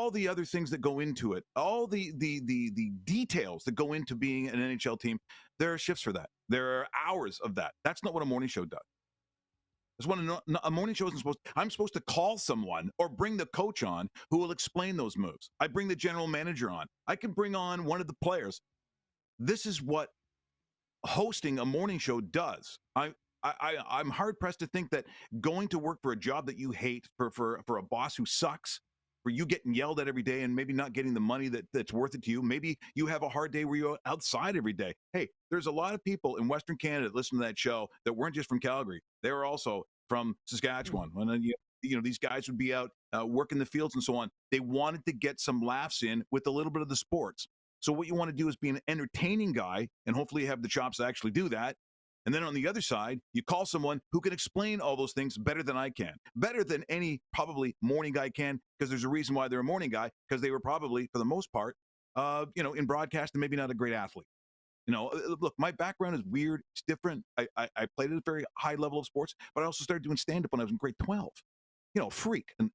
all the other things that go into it, all the details that go into being an NHL team, there are shifts for that. There are hours of that. That's not what a morning show does. That's what a morning show isn't supposed to. I'm supposed to call someone or bring the coach on who will explain those moves. I bring the general manager on. I can bring on one of the players. This is what hosting a morning show does. I'm hard-pressed to think that going to work for a job that you hate, for a boss who sucks, for you getting yelled at every day and maybe not getting the money that's worth it to you. Maybe you have a hard day where you're outside every day. Hey, there's a lot of people in Western Canada that listen to that show that weren't just from Calgary. They were also from Saskatchewan. When these guys would be out working the fields and so on. They wanted to get some laughs in with a little bit of the sports. So what you want to do is be an entertaining guy, and hopefully you have the chops to actually do that. And then on the other side, you call someone who can explain all those things better than I can, better than any probably morning guy can, because there's a reason why they're a morning guy, because they were probably, for the most part, in broadcast and maybe not a great athlete. Look, my background is weird. It's different. I played at a very high level of sports, but I also started doing stand-up when I was in grade 12. Freak and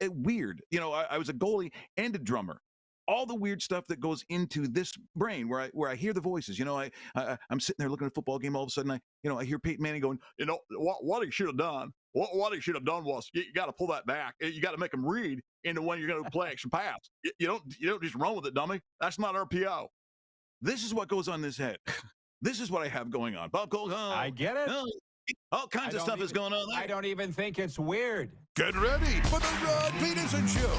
weird. I was a goalie and a drummer. All the weird stuff that goes into this brain where I hear the voices. I'm sitting there looking at a football game. All of a sudden, I hear Peyton Manning going, what he should have done. What he should have done was you got to pull that back. You got to make them read into when you're going to play action pass. You don't just run with it, dummy. That's not RPO. This is what goes on in this head. This is what I have going on. Bob Cole, I get it. All kinds of stuff is going on there. I don't even think it's weird. Get ready for the Rod Pedersen Show.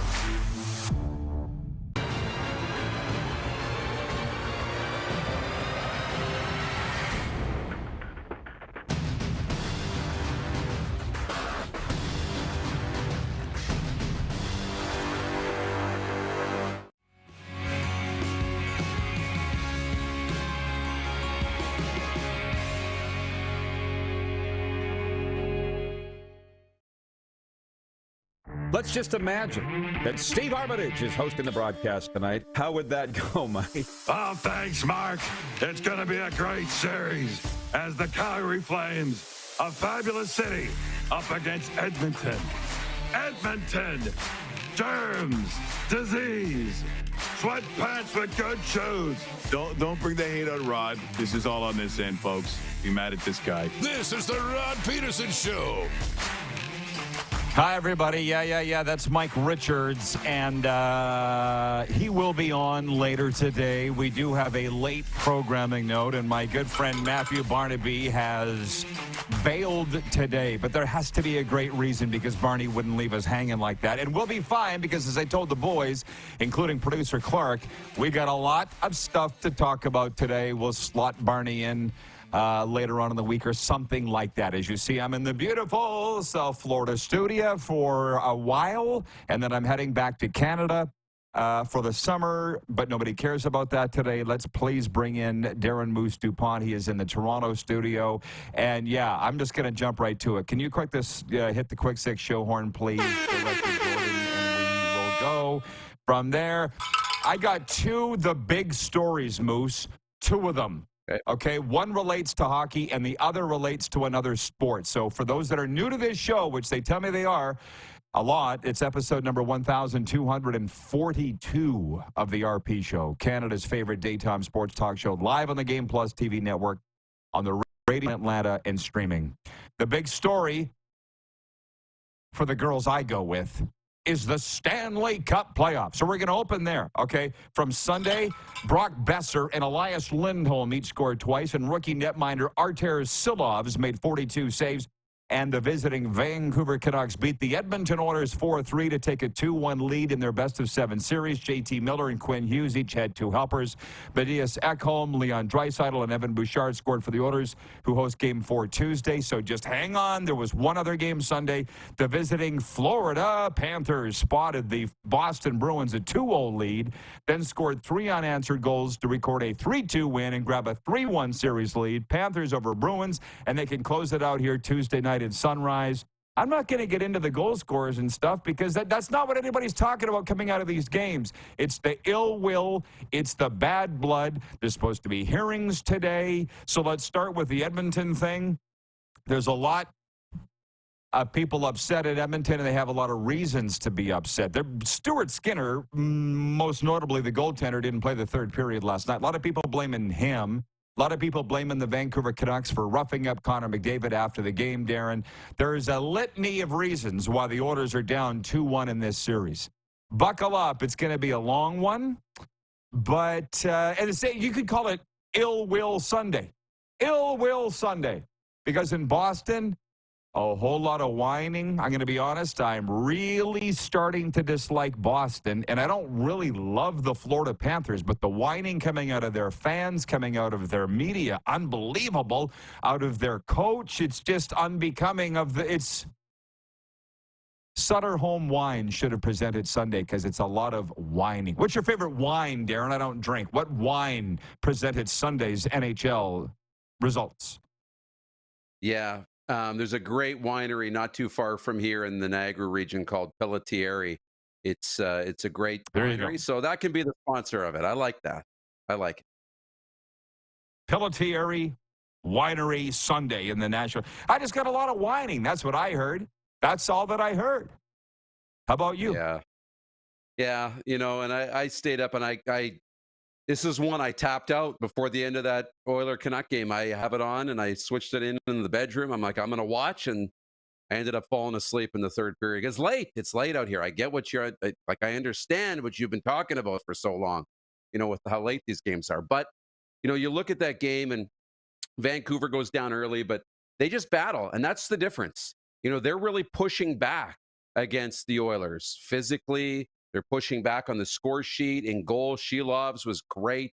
Let's just imagine that Steve Armitage is hosting the broadcast tonight. How would that go, Mike? Oh, thanks, Mark. It's going to be a great series as the Calgary Flames, a fabulous city, up against Edmonton. Edmonton! Germs, disease, sweatpants with good shoes. Don't bring the hate on Rod. This is all on this end, folks. Be mad at this guy. This is the Rod Pedersen Show. Hi, everybody. Yeah. That's Mike Richards, and he will be on later today. We do have a late programming note, and my good friend Matthew Barnaby has bailed today. But there has to be a great reason, because Barney wouldn't leave us hanging like that. And we'll be fine, because as I told the boys, including producer Clark, we got a lot of stuff to talk about today. We'll slot Barney in later on in the week or something like that. As you see, I'm in the beautiful South Florida studio for a while, and then I'm heading back to Canada for the summer, but nobody cares about that today. Let's please bring in Darren Moose DuPont. He is in the Toronto studio, and yeah, I'm just going to jump right to it. Can you hit the quick six show horn, please, Director Jordan, and we will go from there. I got the big stories, Moose, two of them. Okay, one relates to hockey and the other relates to another sport. So for those that are new to this show, which they tell me they are a lot, it's episode number 1242 of the RP Show, Canada's favorite daytime sports talk show, live on the Game Plus TV network, on the radio in Atlanta, and streaming. The big story for the girls I go with is the Stanley Cup playoffs. So we're going to open there, okay? From Sunday, Brock Besser and Elias Lindholm each scored twice, and rookie netminder Artur Silovs made 42 saves. And the visiting Vancouver Canucks beat the Edmonton Oilers 4-3 to take a 2-1 lead in their best-of-7 series. J.T. Miller and Quinn Hughes each had two helpers. Matthias Ekholm, Leon Draisaitl, and Evan Bouchard scored for the Oilers, who host Game 4 Tuesday. So just hang on. There was one other game Sunday. The visiting Florida Panthers spotted the Boston Bruins a 2-0 lead, then scored 3 unanswered goals to record a 3-2 win and grab a 3-1 series lead. Panthers over Bruins, and they can close it out here Tuesday night at Sunrise. I'm not going to get into the goal scorers and stuff, because that's not what anybody's talking about coming out of these games. It's the ill will. It's the bad blood. There's supposed to be hearings today. So let's start with the Edmonton thing. There's a lot people upset at Edmonton, and they have a lot of reasons to be upset. Stuart Skinner, most notably the goaltender, didn't play the third period last night. A lot of people blaming him. A lot of people blaming the Vancouver Canucks for roughing up Connor McDavid after the game, Darren. There's a litany of reasons why the Oilers are down 2-1 in this series. Buckle up. It's going to be a long one. But you could call it Ill Will Sunday. Ill Will Sunday. Because in Boston, a whole lot of whining. I'm going to be honest, I'm really starting to dislike Boston, and I don't really love the Florida Panthers, but the whining coming out of their fans, coming out of their media, unbelievable, out of their coach, it's just unbecoming of it's Sutter Home Wine should have presented Sunday because it's a lot of whining. What's your favorite wine, Darren? I don't drink. What wine presented Sunday's NHL results? Yeah. There's a great winery not too far from here in the Niagara region called Pelletieri. It's a great winery, so that can be the sponsor of it. I like that. I like it. Pelletieri Winery Sunday in the National. I just got a lot of whining. That's what I heard. That's all that I heard. How about you? Yeah. And I stayed up and I this is one I tapped out before the end of that Oiler Canuck game. I have it on and I switched it in the bedroom. I'm like, I'm going to watch. And I ended up falling asleep in the third period. It's late. It's late out here. I get what I understand what you've been talking about for so long, with how late these games are. But, you look at that game and Vancouver goes down early, but they just battle. And that's the difference. They're really pushing back against the Oilers physically. They're pushing back on the score sheet. In goal, Shelov's was great.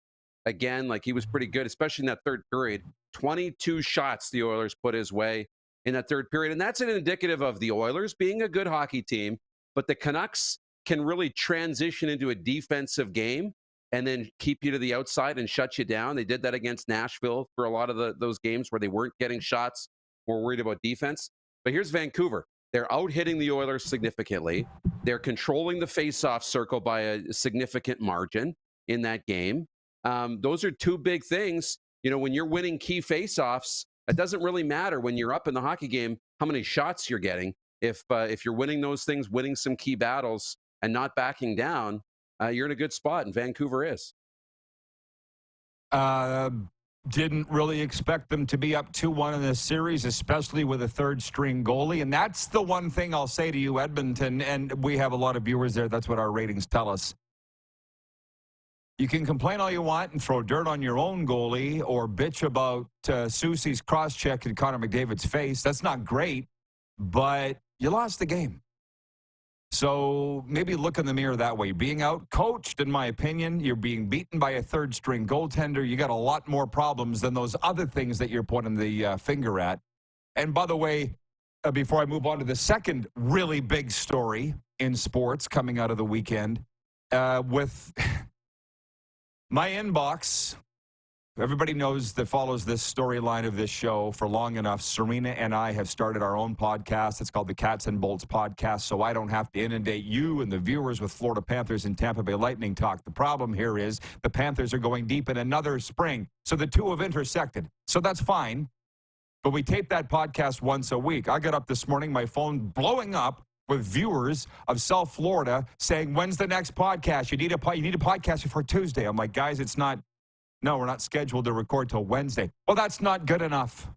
Again, he was pretty good, especially in that third period. 22 shots the Oilers put his way in that third period. And that's an indicative of the Oilers being a good hockey team. But the Canucks can really transition into a defensive game and then keep you to the outside and shut you down. They did that against Nashville for a lot of those games where they weren't getting shots, were worried about defense. But here's Vancouver. They're out-hitting the Oilers significantly. They're controlling the face-off circle by a significant margin in that game. Those are two big things. When you're winning key face-offs, it doesn't really matter when you're up in the hockey game how many shots you're getting. If you're winning those things, winning some key battles, and not backing down, you're in a good spot, and Vancouver is. Didn't really expect them to be up 2-1 in this series, especially with a third-string goalie. And that's the one thing I'll say to you, Edmonton, and we have a lot of viewers there. That's what our ratings tell us. You can complain all you want and throw dirt on your own goalie or bitch about Soucy's cross-check in Connor McDavid's face. That's not great, but you lost the game. So maybe look in the mirror that way. Being out-coached, in my opinion, you're being beaten by a third-string goaltender. You got a lot more problems than those other things that you're pointing the finger at. And by the way, before I move on to the second really big story in sports coming out of the weekend, with my inbox, everybody knows that follows this storyline of this show for long enough. Serena and I have started our own podcast. It's called the Cats and Bolts Podcast, so I don't have to inundate you and the viewers with Florida Panthers and Tampa Bay Lightning talk. The problem here is the Panthers are going deep in another spring, so the two have intersected. So that's fine, but we tape that podcast once a week. I got up this morning, my phone blowing up with viewers of South Florida saying, when's the next podcast? You need a podcast before Tuesday. I'm like, guys, it's not. No, we're not scheduled to record till Wednesday. Well, that's not good enough.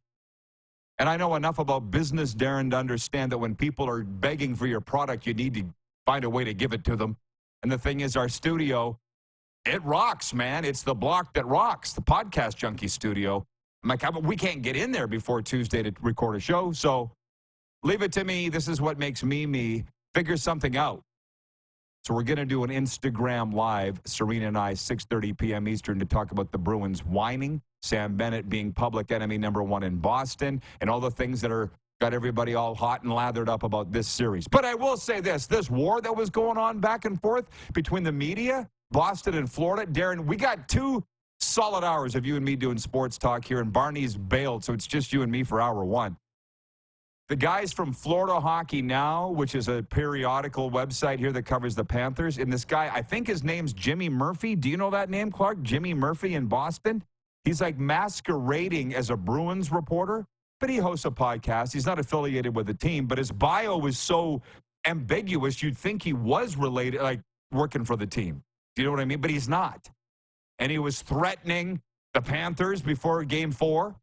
And I know enough about business, Darren, to understand that when people are begging for your product, you need to find a way to give it to them. And the thing is, our studio, it rocks, man. It's the block that rocks, the Podcast Junkie studio. I'm like, we can't get in there before Tuesday to record a show, so leave it to me. This is what makes me me. Figure something out. So we're going to do an Instagram Live, Serena and I, 6:30 p.m. Eastern, to talk about the Bruins whining, Sam Bennett being public enemy number one in Boston, and all the things that are got everybody all hot and lathered up about this series. But I will say this war that was going on back and forth between the media, Boston and Florida, Darren, we got 2 solid hours of you and me doing sports talk here, and Barney's bailed, so it's just you and me for hour 1. The guys from Florida Hockey Now, which is a periodical website here that covers the Panthers, and this guy, I think his name's Jimmy Murphy. Do you know that name, Clark? Jimmy Murphy in Boston? He's like masquerading as a Bruins reporter, but he hosts a podcast. He's not affiliated with a team, but his bio was so ambiguous, you'd think he was related, like working for the team. Do you know what I mean? But he's not. And he was threatening the Panthers before Game 4,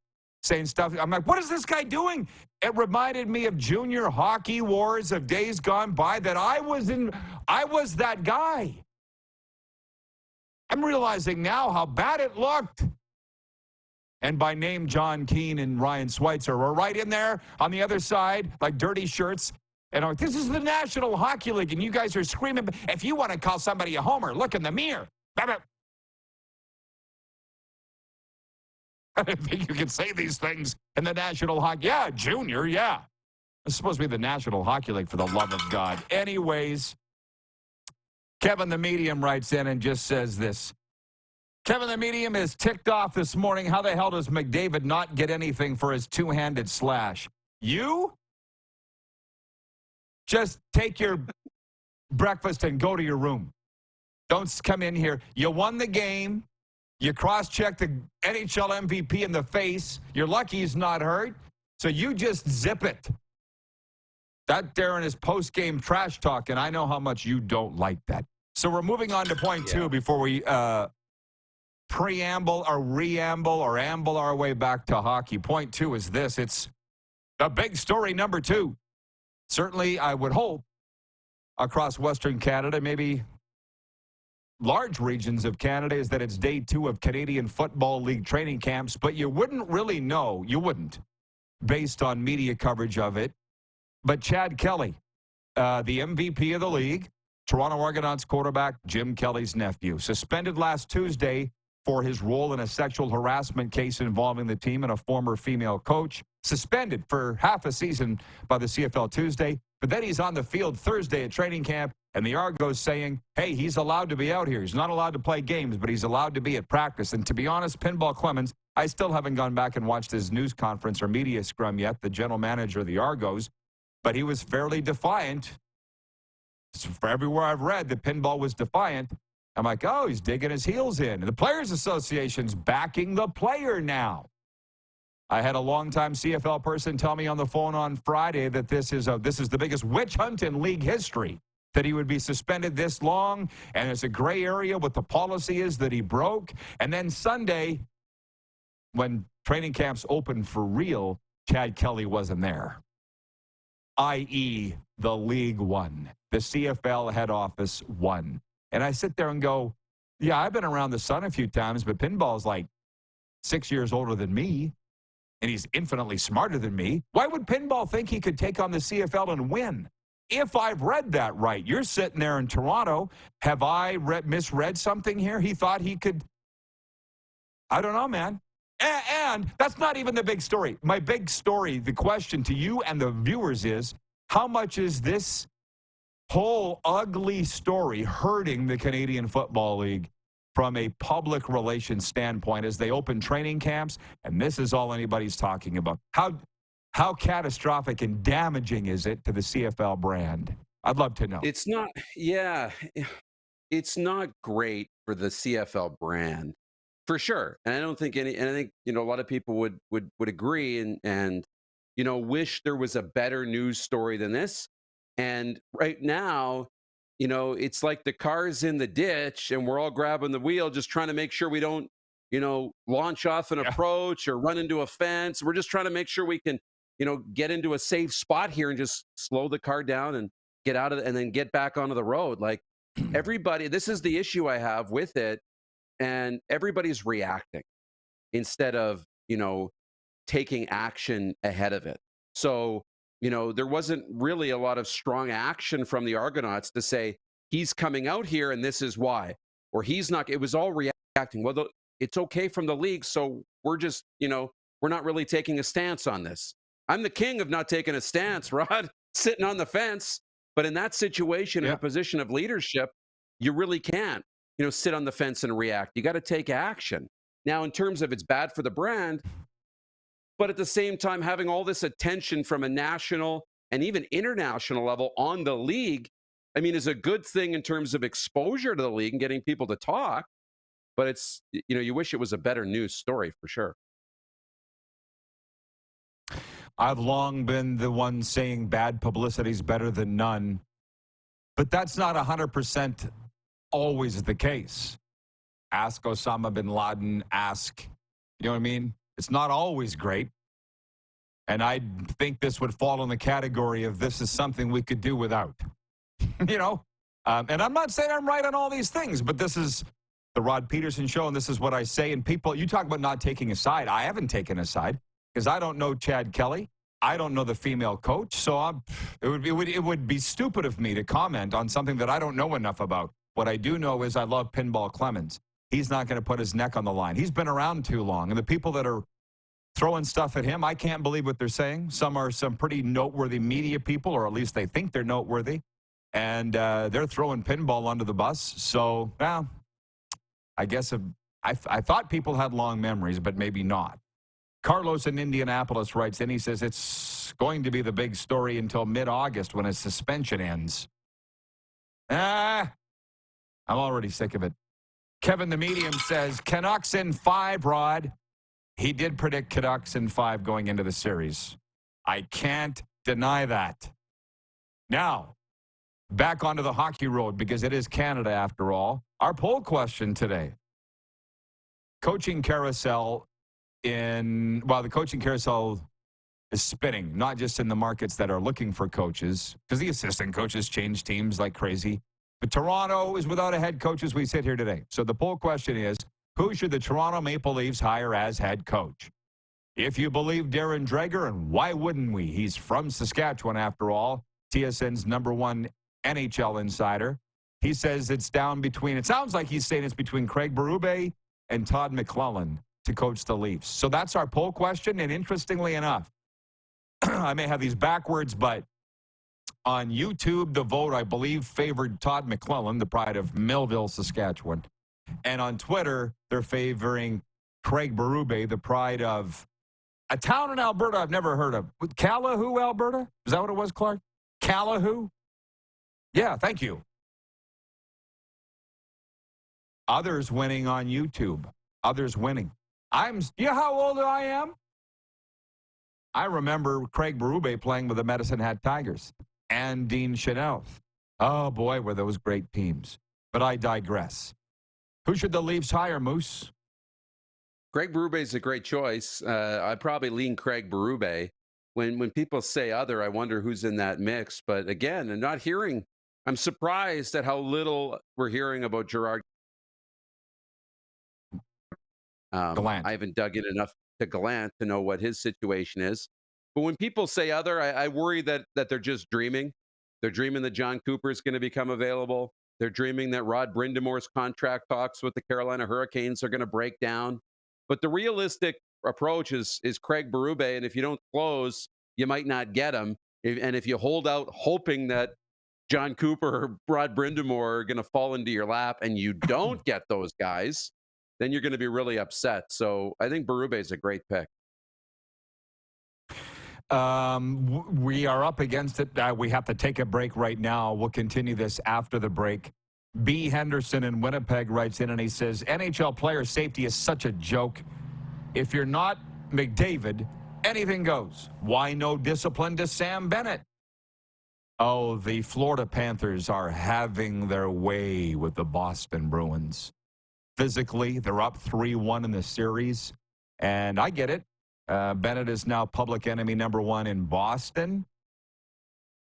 saying stuff. I'm like, what is this guy doing? It reminded me of junior hockey wars of days gone by that I was that guy. I'm realizing now how bad it looked. And by name, John Keane and Ryan Schweitzer were right in there on the other side, like dirty shirts. And I'm like, this is the National Hockey League, and you guys are screaming. If you want to call somebody a homer, look in the mirror. I didn't think you could say these things in the National Hockey. Yeah, junior, yeah. It's supposed to be the National Hockey League, for the love of God. Anyways, Kevin the Medium writes in and just says this. Kevin the Medium is ticked off this morning. How the hell does McDavid not get anything for his two-handed slash? You? Just take your breakfast and go to your room. Don't come in here. You won the game. You cross-check the NHL MVP in the face. You're lucky he's not hurt. So you just zip it. That Darren is post-game trash talk, and I know how much you don't like that. So we're moving on to point two before we preamble or reamble or amble our way back to hockey. Point two is this. It's the big story number 2. Certainly, I would hope, across Western Canada, maybe large regions of Canada, is that it's day 2 of Canadian Football League training camps, but you wouldn't really know, based on media coverage of it. But Chad Kelly, the MVP of the league, Toronto Argonauts quarterback Jim Kelly's nephew, suspended last Tuesday for his role in a sexual harassment case involving the team and a former female coach. Suspended for half a season by the CFL Tuesday, but then he's on the field Thursday at training camp, and the Argos saying, hey, he's allowed to be out here. He's not allowed to play games, but he's allowed to be at practice. And to be honest, Pinball Clemens, I still haven't gone back and watched his news conference or media scrum yet, the general manager of the Argos, but he was fairly defiant. For everywhere I've read, the Pinball was defiant. I'm like, oh, he's digging his heels in. And the Players Association's backing the player now. I had a longtime CFL person tell me on the phone on Friday that this is the biggest witch hunt in league history, that he would be suspended this long, and there's a gray area what the policy is that he broke. And then Sunday, when training camps opened for real, Chad Kelly wasn't there, i.e. the league won. The CFL head office won. And I sit there and go, yeah, I've been around the sun a few times, but Pinball's like 6 years older than me, and he's infinitely smarter than me. Why would Pinball think he could take on the CFL and win? If I've read that right, you're sitting there in Toronto. Have I misread something here? He thought he could. I don't know, man. And that's not even the big story. My big story, the question to you and the viewers is, how much is this whole ugly story hurting the Canadian Football League from a public relations standpoint as they open training camps? And this is all anybody's talking about. How catastrophic and damaging is it to the CFL brand? I'd love to know. It's not great for the CFL brand, for sure. And I don't think I think, a lot of people would agree and wish there was a better news story than this. And right now, it's like the car's in the ditch and we're all grabbing the wheel, just trying to make sure we don't, launch off an approach or run into a fence. We're just trying to make sure we can, get into a safe spot here and just slow the car down and get out of it and then get back onto the road. Like everybody, this is the issue I have with it. And everybody's reacting instead of, taking action ahead of it. So, there wasn't really a lot of strong action from the Argonauts to say, he's coming out here and this is why, or he's not. It was all reacting. Well, it's okay from the league. So we're just, we're not really taking a stance on this. I'm the king of not taking a stance, Rod, sitting on the fence. But in that situation, in a position of leadership, you really can't, sit on the fence and react. You got to take action. Now, in terms of it's bad for the brand, but at the same time, having all this attention from a national and even international level on the league, is a good thing in terms of exposure to the league and getting people to talk. But it's, you wish it was a better news story for sure. I've long been the one saying bad publicity is better than none. But that's not 100% always the case. Ask Osama bin Laden, you know what I mean? It's not always great. And I think this would fall in the category of this is something we could do without. You know? And I'm not saying I'm right on all these things, but this is the Rod Pedersen Show, and this is what I say. And people, you talk about not taking a side. I haven't taken a side because I don't know Chad Kelly. I don't know the female coach. So it would be stupid of me to comment on something that I don't know enough about. What I do know is I love Pinball Clemens. He's not going to put his neck on the line. He's been around too long. And the people that are throwing stuff at him, I can't believe what they're saying. Some are some pretty noteworthy media people, or at least they think they're noteworthy. And they're throwing Pinball under the bus. So, well, I guess I thought people had long memories, but maybe not. Carlos in Indianapolis writes in, he says, it's going to be the big story until mid-August when his suspension ends. I'm already sick of it. Kevin the Medium says, Canucks in 5, Rod. He did predict Canucks in 5 going into the series. I can't deny that. Now, back onto the hockey road, because it is Canada after all. Our poll question today. Coaching carousel the coaching carousel is spinning, not just in the markets that are looking for coaches, because the assistant coaches change teams like crazy. But Toronto is without a head coach as we sit here today. So the poll question is, who should the Toronto Maple Leafs hire as head coach? If you believe Darren Dreger, and why wouldn't we? He's from Saskatchewan after all, TSN's #1 NHL insider. He says it sounds like he's saying it's between Craig Berube and Todd McClellan to coach the Leafs. So that's our poll question, and interestingly enough, I may have these backwards, but on YouTube, the vote, I believe, favored Todd McClellan, the pride of Millville, Saskatchewan. And on Twitter, they're favoring Craig Berube, the pride of a town in Alberta I've never heard of. Calahoo, Alberta? Is that what it was, Clark? Calahoo? Yeah, thank you. Others winning on YouTube. Others winning. You know how old I am? I remember Craig Berube playing with the Medicine Hat Tigers and Dean Chanel. Oh, boy, were those great teams. But I digress. Who should the Leafs hire, Moose? Craig Berube is a great choice. I'd probably lean Craig Berube. When people say other, I wonder who's in that mix. But again, I'm surprised at how little we're hearing about Gerard. Gallant. I haven't dug in enough to Gallant to know what his situation is. But when people say other, I worry that they're just dreaming. They're dreaming that John Cooper is going to become available. They're dreaming that Rod Brindamore's contract talks with the Carolina Hurricanes are going to break down. But the realistic approach is Craig Berube, and if you don't close, you might not get him. And if you hold out hoping that John Cooper or Rod Brindamore are going to fall into your lap and you don't get those guys, then you're going to be really upset. So I think Berube is a great pick. We are up against it. We have to take a break right now. We'll continue this after the break. B. Henderson in Winnipeg writes in and he says, NHL player safety is such a joke. If you're not McDavid, anything goes. Why no discipline to Sam Bennett? Oh, the Florida Panthers are having their way with the Boston Bruins. Physically, they're up 3-1 in the series, and I get it. Bennett is now public enemy #1 in Boston.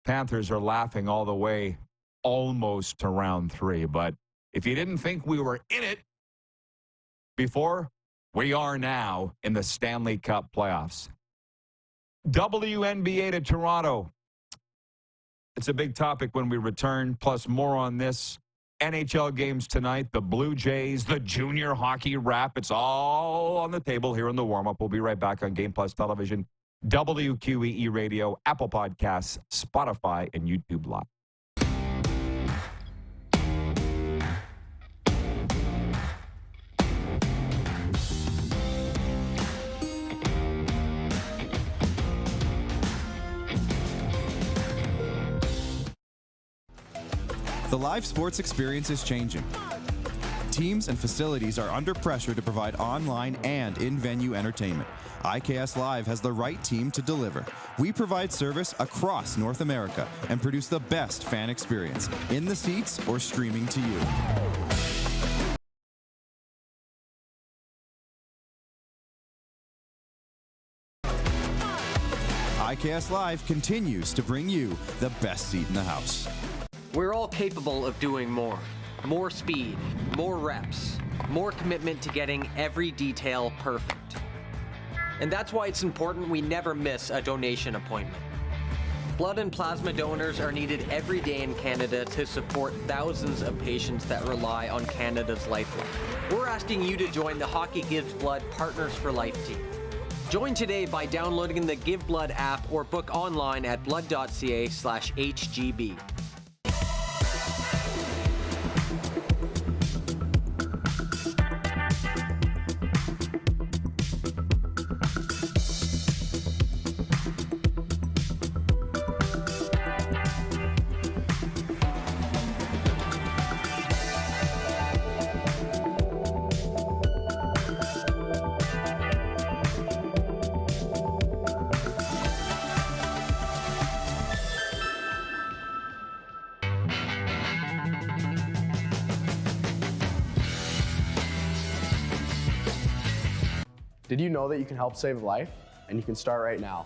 Panthers are laughing all the way almost to round 3, but if you didn't think we were in it before, we are now in the Stanley Cup playoffs. WNBA to Toronto. It's a big topic when we return, plus more on this. NHL games tonight, the Blue Jays, the junior hockey wrap. It's all on the table here in the warm-up. We'll be right back on Game Plus Television, WQEE Radio, Apple Podcasts, Spotify, and YouTube Live. The live sports experience is changing. teams and facilities are under pressure to provide online and in-venue entertainment. IKS Live has the right team to deliver. We provide service across North America and produce the best fan experience, in the seats or streaming to you. IKS Live continues to bring you the best seat in the house. We're all capable of doing more. More speed, more reps, more commitment to getting every detail perfect. And that's why it's important we never miss a donation appointment. Blood and plasma donors are needed every day in Canada to support thousands of patients that rely on Canada's lifeline. We're asking you to join the Hockey Gives Blood Partners for Life team. Join today by downloading the Give Blood app or book online at blood.ca/HGB. Did you know that you can help save a life? And you can start right now.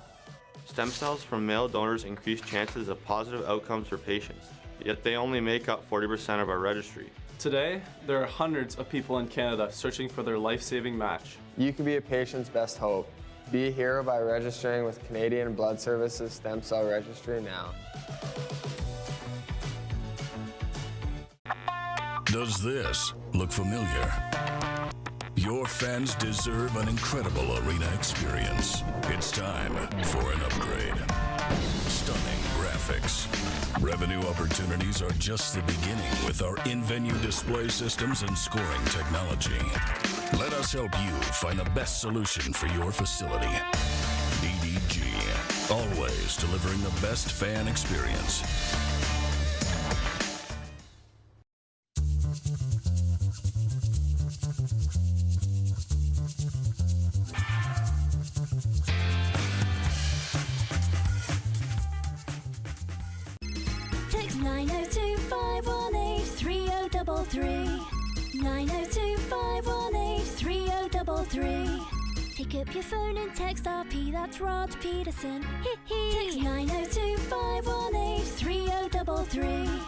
Stem cells from male donors increase chances of positive outcomes for patients, yet they only make up 40% of our registry. Today, there are hundreds of people in Canada searching for their life-saving match. You can be a patient's best hope. Be a hero by registering with Canadian Blood Services Stem Cell Registry now. Does this look familiar? Your fans deserve an incredible arena experience. It's time for an upgrade. Stunning graphics. Revenue opportunities are just the beginning with our in-venue display systems and scoring technology. Let us help you find the best solution for your facility. EDG, always delivering the best fan experience. Text 902-518-3033. 902-518-3033. Pick up your phone and text RP, that's Rod Pedersen. Text 902-518-3033.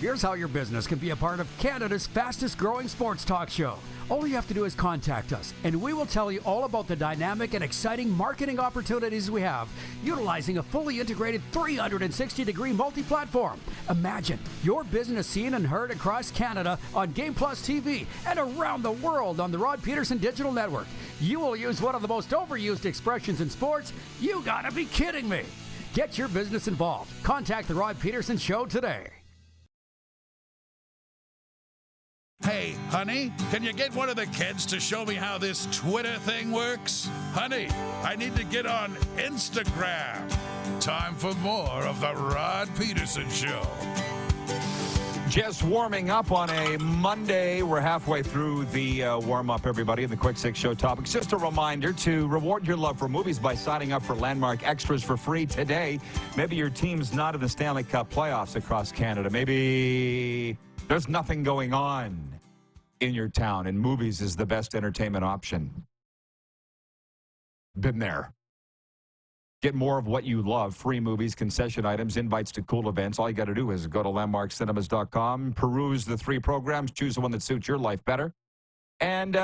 Here's how your business can be a part of Canada's fastest growing sports talk show. All you have to do is contact us, and we will tell you all about the dynamic and exciting marketing opportunities we have, utilizing a fully integrated 360-degree multi-platform. Imagine your business seen and heard across Canada on Game Plus TV and around the world on the Rod Pedersen Digital Network. You will use one of the most overused expressions in sports. You gotta be kidding me. Get your business involved. Contact the Rod Pedersen Show today. Hey, honey, can you get one of the kids to show me how this Twitter thing works? Honey, I need to get on Instagram. Time for more of the Rod Pedersen Show. Just warming up on a Monday. We're halfway through the warm-up, everybody, in the Quick Six Show topics. Just a reminder to reward your love for movies by signing up for Landmark Extras for free today. Maybe your team's not in the Stanley Cup playoffs across Canada. Maybe there's nothing going on in your town, and movies is the best entertainment option. Been there. Get more of what you love. Free movies, concession items, invites to cool events. All you got to do is go to landmarkcinemas.com, peruse the 3 programs, choose the one that suits your life better, and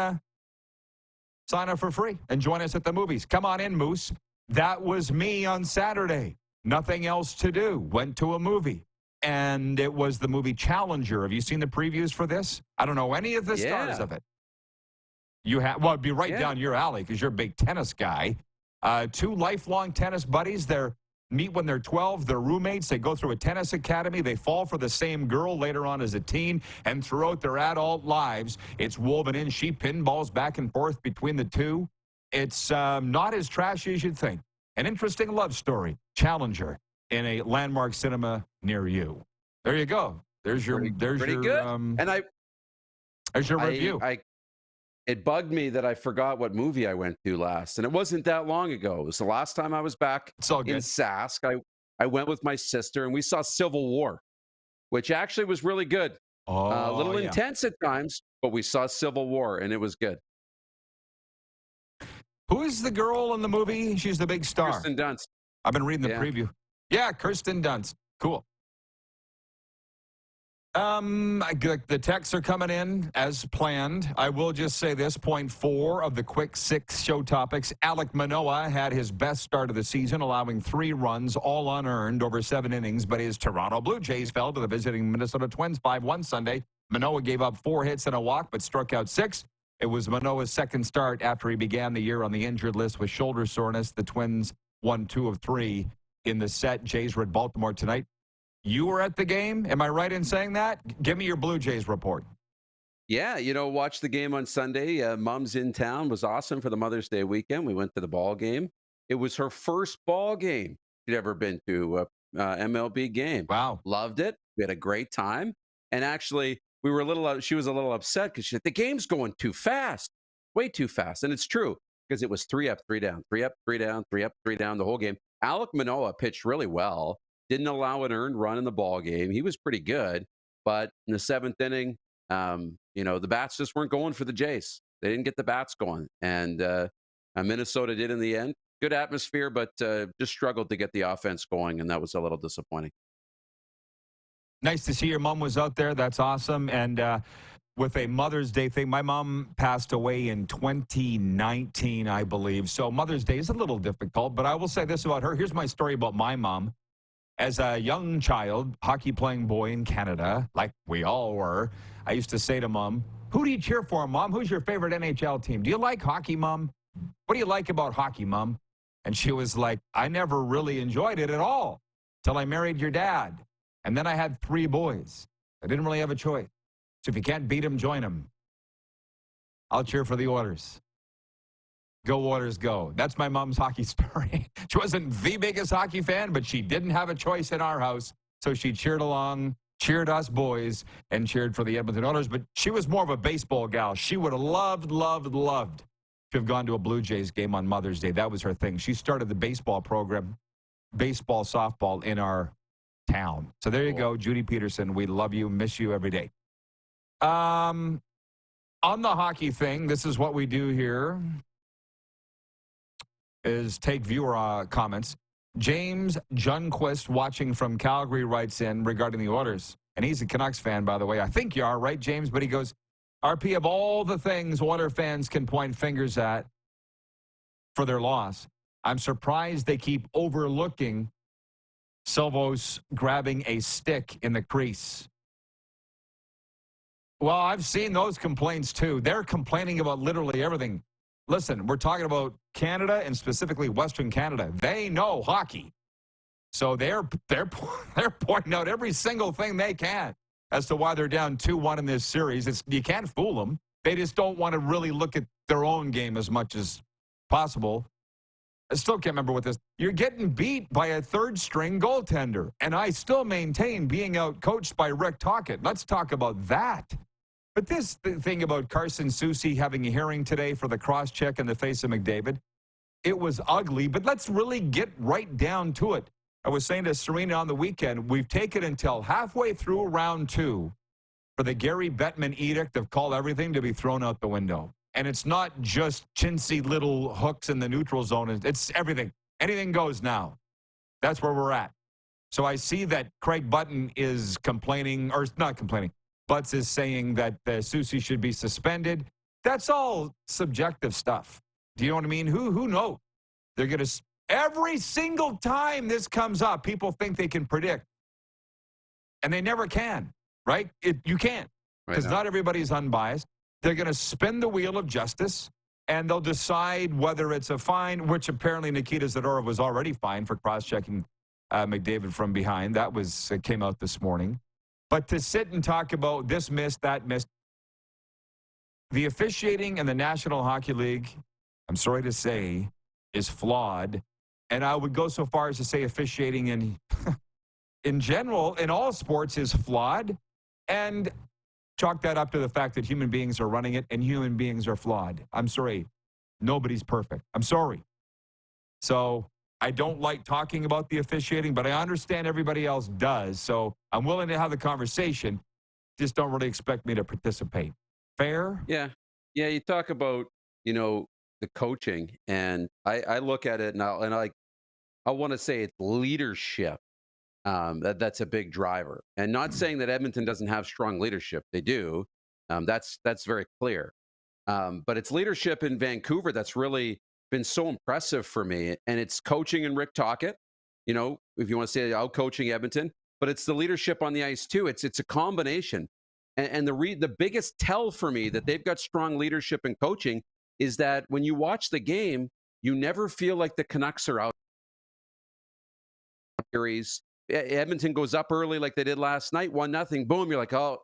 sign up for free and join us at the movies. Come on in, Moose. That was me on Saturday. Nothing else to do. Went to a movie. And it was the movie Challenger. Have you seen the previews for this? I don't know any of the stars of it. You have, well, it'd be right down your alley because you're a big tennis guy. 2 lifelong tennis buddies. They meet when they're 12. They're roommates. They go through a tennis academy. They fall for the same girl later on as a teen. And throughout their adult lives, it's woven in. She pinballs back and forth between the two. It's not as trashy as you'd think. An interesting love story. Challenger. In a Landmark cinema near you. There you go. There's your pretty good. And There's your review. It bugged me that I forgot what movie I went to last, and it wasn't that long ago. It was the last time I was back in Sask. I went with my sister, and we saw Civil War, which actually was really good. A little intense at times, but we saw Civil War, and it was good. Who is the girl in the movie? She's the big star. Kirsten Dunst. I've been reading the preview. Yeah, Kirsten Dunst. Cool. The texts are coming in as planned. I will just say this, point 4 of the quick 6 show topics. Alek Manoah had his best start of the season, allowing 3 runs, all unearned, over 7 innings, but his Toronto Blue Jays fell to the visiting Minnesota Twins 5-1 Sunday. Manoah gave up 4 hits and a walk, but struck out 6. It was Manoah's second start after he began the year on the injured list with shoulder soreness. The Twins won 2 of 3 in the set. Jays were at Baltimore tonight. You were at the game? Am I right in saying that? Give me your Blue Jays report. Yeah, watch the game on Sunday. Mom's in town. It was awesome for the Mother's Day weekend. We went to the ball game. It was her first ball game she'd ever been to, MLB game. Wow. Loved it. We had a great time. And actually, she was a little upset because she said, the game's going too fast, way too fast. And it's true because it was 3 up, 3 down, 3 up, 3 down, 3 up, 3 down the whole game. Alek Manoah pitched really well. Didn't allow an earned run in the ball game. He was pretty good, but in the 7th inning, the bats just weren't going for the Jays. They didn't get the bats going, and Minnesota did in the end. Good atmosphere, but just struggled to get the offense going, and that was a little disappointing. Nice to see your mom was out there. That's awesome. And with a Mother's Day thing, my mom passed away in 2019, I believe. So Mother's Day is a little difficult, but I will say this about her. Here's my story about my mom. As a young child, hockey-playing boy in Canada, like we all were, I used to say to Mom, who do you cheer for, Mom? Who's your favorite NHL team? Do you like hockey, Mom? What do you like about hockey, Mom? And she was like, I never really enjoyed it at all till I married your dad. And then I had 3 boys. I didn't really have a choice. So if you can't beat them, join them. I'll cheer for the Oilers. Go Waters, go. That's my mom's hockey story. She wasn't the biggest hockey fan, but she didn't have a choice in our house. So she cheered along, cheered us boys, and cheered for the Edmonton Oilers. But she was more of a baseball gal. She would have loved to have gone to a Blue Jays game on Mother's Day. That was her thing. She started the baseball program, baseball, softball in our town. So there you go, Judy Pedersen. We love you, miss you every day. On the hockey thing, this is what we do here. Is take viewer comments. James Junquist, watching from Calgary, writes in regarding the Oilers. And he's a Canucks fan, by the way. I think you are, right, James? But he goes, RP, of all the things Oilers fans can point fingers at for their loss, I'm surprised they keep overlooking Silvos grabbing a stick in the crease. Well, I've seen those complaints, too. They're complaining about literally everything. Listen, we're talking about Canada and specifically Western Canada. They know hockey. So they're pointing out every single thing they can as to why they're down 2-1 in this series. You can't fool them. They just don't want to really look at their own game as much as possible. I still can't remember what this. You're getting beat by a third-string goaltender. And I still maintain being out-coached by Rick Tocchet. Let's talk about that. But this thing about Carson Soucy having a hearing today for the cross-check in the face of McDavid, it was ugly, but let's really get right down to it. I was saying to Serena on the weekend, we've taken until halfway through round 2 for the Gary Bettman edict of call everything to be thrown out the window. And it's not just chintzy little hooks in the neutral zone. It's everything. Anything goes now. That's where we're at. So I see that Craig Button is complaining, or not complaining, Butts is saying that Soucy should be suspended. That's all subjective stuff. Do you know what I mean? Who knows? They're going to, every single time this comes up, people think they can predict. And they never can, right? You can't, because not everybody's unbiased. They're going to spin the wheel of justice, and they'll decide whether it's a fine, which apparently Nikita Zadorov was already fined for cross-checking McDavid from behind. That came out this morning. But to sit and talk about this missed, that missed, the officiating in the National Hockey League, I'm sorry to say, is flawed. And I would go so far as to say officiating in general, in all sports, is flawed. And chalk that up to the fact that human beings are running it and human beings are flawed. I'm sorry. Nobody's perfect. I'm sorry. So I don't like talking about the officiating, but I understand everybody else does. So I'm willing to have the conversation. Just don't really expect me to participate. Fair? Yeah. Yeah. You talk about, the coaching, and I look at it now, and I want to say it's leadership. That's a big driver, and not saying that Edmonton doesn't have strong leadership. They do. That's very clear. But it's leadership in Vancouver that's really been so impressive for me, and it's coaching and Rick Tocchet. If you want to say out coaching Edmonton, but it's the leadership on the ice too. It's a combination, and the biggest tell for me that they've got strong leadership and coaching is that when you watch the game, you never feel like the Canucks are out. Series. Edmonton goes up early like they did last night, 1-0. Boom, you're like, oh,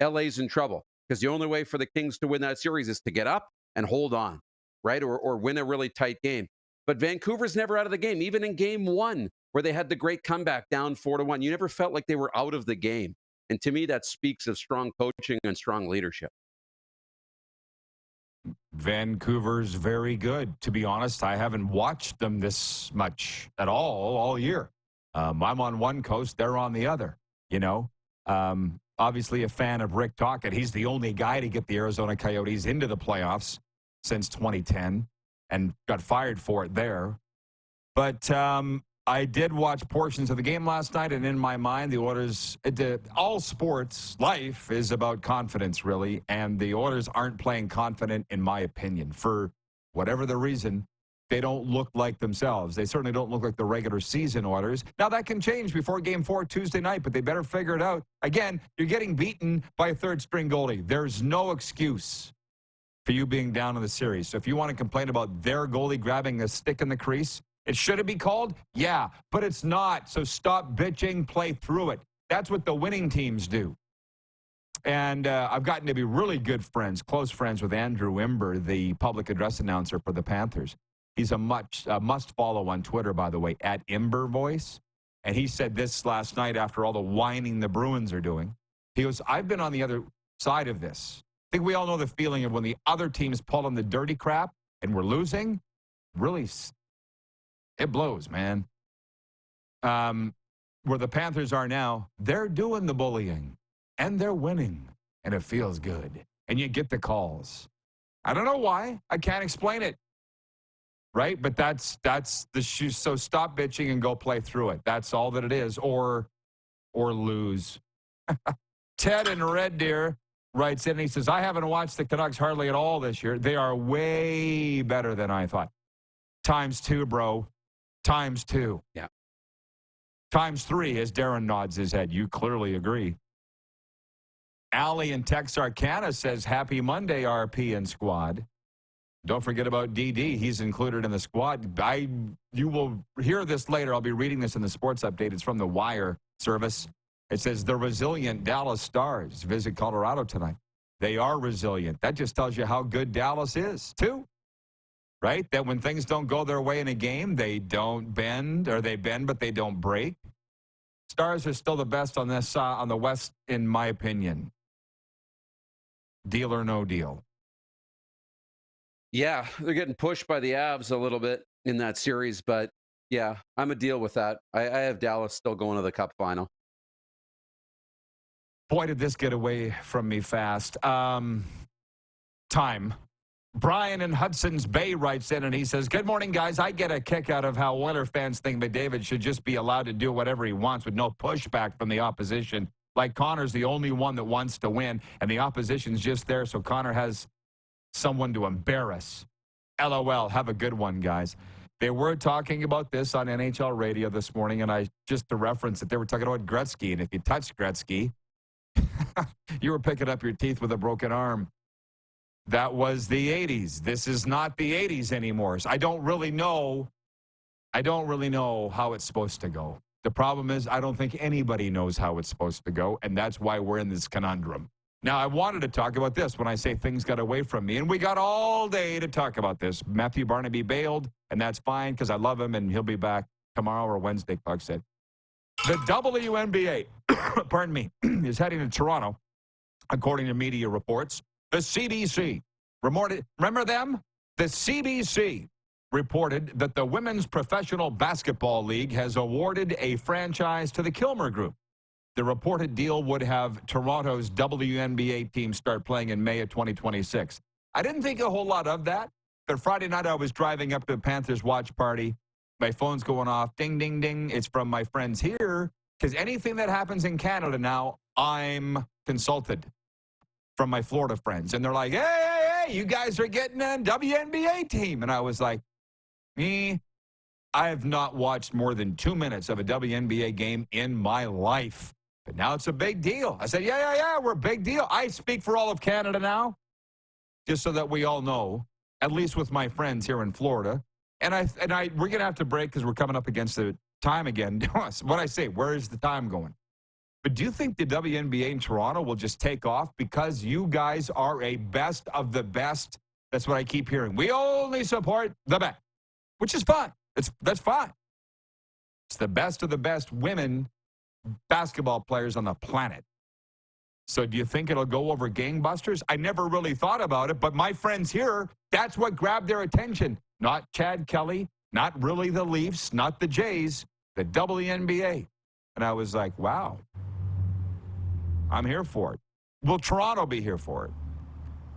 LA's in trouble, because the only way for the Kings to win that series is to get up and hold on, right? Or win a really tight game. But Vancouver's never out of the game, even in game 1, where they had the great comeback down 4-1. You never felt like they were out of the game. And to me, that speaks of strong coaching and strong leadership. Vancouver's very good. To be honest, I haven't watched them this much at all year. I'm on one coast, they're on the other, Obviously a fan of Rick Tocchet. He's the only guy to get the Arizona Coyotes into the playoffs since 2010 and got fired for it there. But I did watch portions of the game last night, and in my mind, the Oilers, all sports, life is about confidence, really, and the Oilers aren't playing confident, in my opinion. For whatever the reason, they don't look like themselves. They certainly don't look like the regular season Oilers. Now, that can change before Game 4 Tuesday night, but they better figure it out. Again, you're getting beaten by a third-string goalie. There's no excuse for you being down in the series. So if you want to complain about their goalie grabbing a stick in the crease, it should be called? Yeah, but it's not. So stop bitching, play through it. That's what the winning teams do. And I've gotten to be really good friends, close friends with Andrew Imber, the public address announcer for the Panthers. He's a must follow on Twitter, by the way, at Imber Voice. And he said this last night after all the whining the Bruins are doing. He goes, I've been on the other side of this. I think we all know the feeling of when the other teams pull on the dirty crap and we're losing. Really, it blows, man. Where the Panthers are now, they're doing the bullying and they're winning, and it feels good. And you get the calls. I don't know why. I can't explain it. Right? But that's the shoe. So stop bitching and go play through it. That's all that it is. Or lose. Ted in Red Deer writes in and he says, I haven't watched the Canucks hardly at all this year. They are way better than I thought. ×2, bro. ×2. Yeah. ×3 as Darren nods his head. You clearly agree. Allie in Texarkana says, happy Monday, RP and squad. Don't forget about DD. He's included in the squad. You will hear this later. I'll be reading this in the sports update. It's from the Wire service. It says, the resilient Dallas Stars visit Colorado tonight. They are resilient. That just tells you how good Dallas is, too. Right? That when things don't go their way in a game, they don't bend, or they bend, but they don't break. Stars are still the best on this on the West, in my opinion. Deal or no deal? Yeah, they're getting pushed by the Avs a little bit in that series, but yeah, I'm a deal with that. I have Dallas still going to the Cup final. Boy, did this get away from me fast. Time. Brian in Hudson's Bay writes in and he says, good morning, guys. I get a kick out of how Oiler fans think McDavid should just be allowed to do whatever he wants with no pushback from the opposition. Like Connor's the only one that wants to win, and the opposition's just there, so Connor has someone to embarrass. LOL. Have a good one, guys. They were talking about this on NHL radio this morning, and just to reference it, they were talking about Gretzky, and if you touched Gretzky, you were picking up your teeth with a broken arm. That was the 80s. This is not the 80s anymore. So I don't really know how it's supposed to go. The problem is I don't think anybody knows how it's supposed to go, and that's why we're in this conundrum. Now, I wanted to talk about this when I say things got away from me, and we got all day to talk about this. Matthew Barnaby bailed, and that's fine because I love him, and he'll be back tomorrow or Wednesday, Clark said. The WNBA, pardon me, is heading to Toronto according to media reports. The CBC, remember them? The CBC reported that the Women's Professional Basketball League has awarded a franchise to the Kilmer Group. The reported deal would have Toronto's WNBA team start playing in May of 2026. I didn't think a whole lot of that, but Friday night I was driving up to a Panthers watch party. My phone's going off, ding, ding, ding. It's from my friends here, because anything that happens in Canada now, I'm consulted from my Florida friends. And they're like, hey, you guys are getting a WNBA team. And I was like, I have not watched more than 2 minutes of a WNBA game in my life. But now it's a big deal. I said, yeah, we're a big deal. I speak for all of Canada now, just so that we all know, at least with my friends here in Florida. And we're going to have to break because we're coming up against the time again. What I say, where is the time going? But do you think the WNBA in Toronto will just take off because you guys are a best of the best? That's what I keep hearing. We only support the best, which is fine. That's fine. It's the best of the best women basketball players on the planet. So do you think it'll go over gangbusters? I never really thought about it, but my friends here, that's what grabbed their attention. Not Chad Kelly, not really the Leafs, not the Jays, the WNBA. And I was like, wow, I'm here for it. Will Toronto be here for it?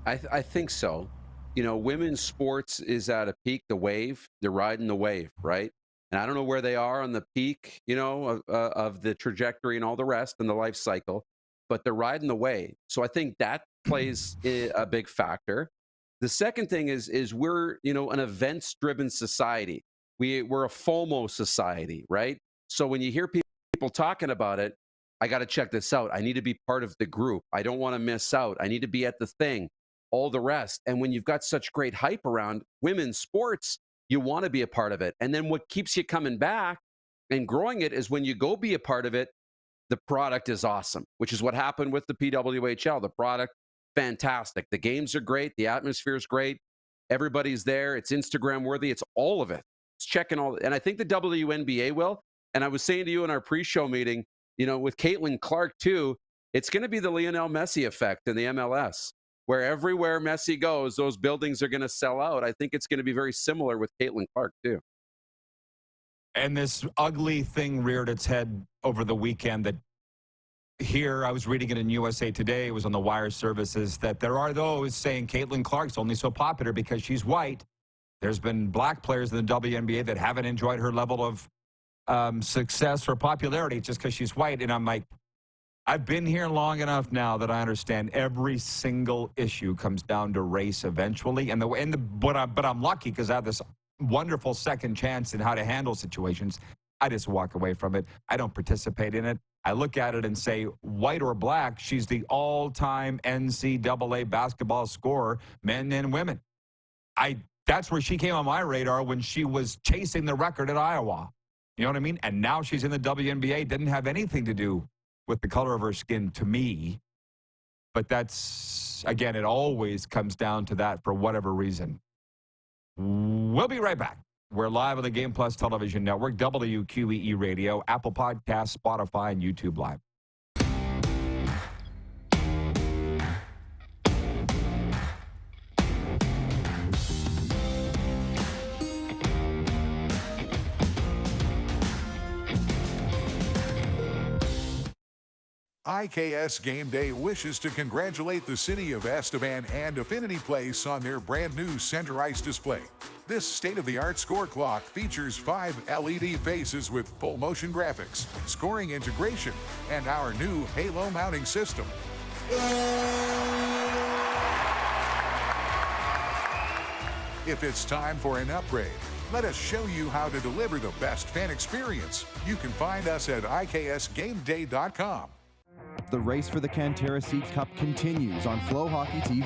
I think so. You know, women's sports is at a peak, the wave. They're riding the wave, right? And I don't know where they are on the peak, you know, of the trajectory and all the rest and the life cycle, but they're riding the wave. So I think that plays a big factor. The second thing is we're, you know, an events-driven society. We're a FOMO society, right? So when you hear people talking about it, I got to check this out. I need to be part of the group. I don't want to miss out. I need to be at the thing, all the rest. And when you've got such great hype around women's sports, you want to be a part of it. And then what keeps you coming back and growing it is when you go be a part of it, the product is awesome, which is what happened with the PWHL. The product, fantastic. The games are great. The atmosphere is great. Everybody's there. It's Instagram worthy. It's all of it. It's checking all. And I think the WNBA will. And I was saying to you in our pre-show meeting, you know, with Caitlin Clark too, it's going to be the Lionel Messi effect in the MLS, where everywhere Messi goes, those buildings are going to sell out. I think it's going to be very similar with Caitlin Clark too. And this ugly thing reared its head over the weekend that here, I was reading it in USA Today, it was on the wire services, that there are those saying Caitlin Clark's only so popular because she's white. There's been black players in the WNBA that haven't enjoyed her level of success or popularity just because she's white. And I'm like, I've been here long enough now that I understand every single issue comes down to race eventually. But I'm lucky because I have this wonderful second chance in how to handle situations. I just walk away from it. I don't participate in it. I look at it and say, white or black, she's the all-time NCAA basketball scorer, men and women. That's where she came on my radar when she was chasing the record at Iowa. You know what I mean? And now she's in the WNBA. Didn't have anything to do with the color of her skin to me. But that's, again, it always comes down to that for whatever reason. We'll be right back. We're live on the Game Plus Television Network, WQEE Radio, Apple Podcasts, Spotify, and YouTube Live. IKS Game Day wishes to congratulate the city of Estevan and Affinity Place on their brand new center ice display. This state-of-the-art score clock features 5 LED faces with full motion graphics, scoring integration, and our new Halo mounting system. If it's time for an upgrade, let us show you how to deliver the best fan experience. You can find us at IKSGameDay.com. The race for the Cantera Seat Cup continues on Flow Hockey TV.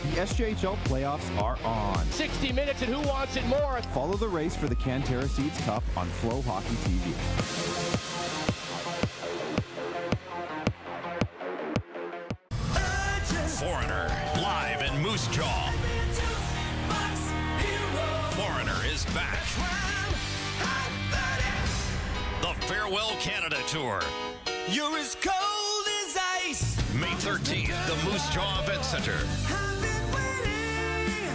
The SJHL playoffs are on. 60 minutes and who wants it more? Follow the race for the Cantera Seats Cup on Flow Hockey TV. Foreigner, live in Farewell Canada Tour. You're as cold as ice. May 13th, the Moose Jaw Event Center.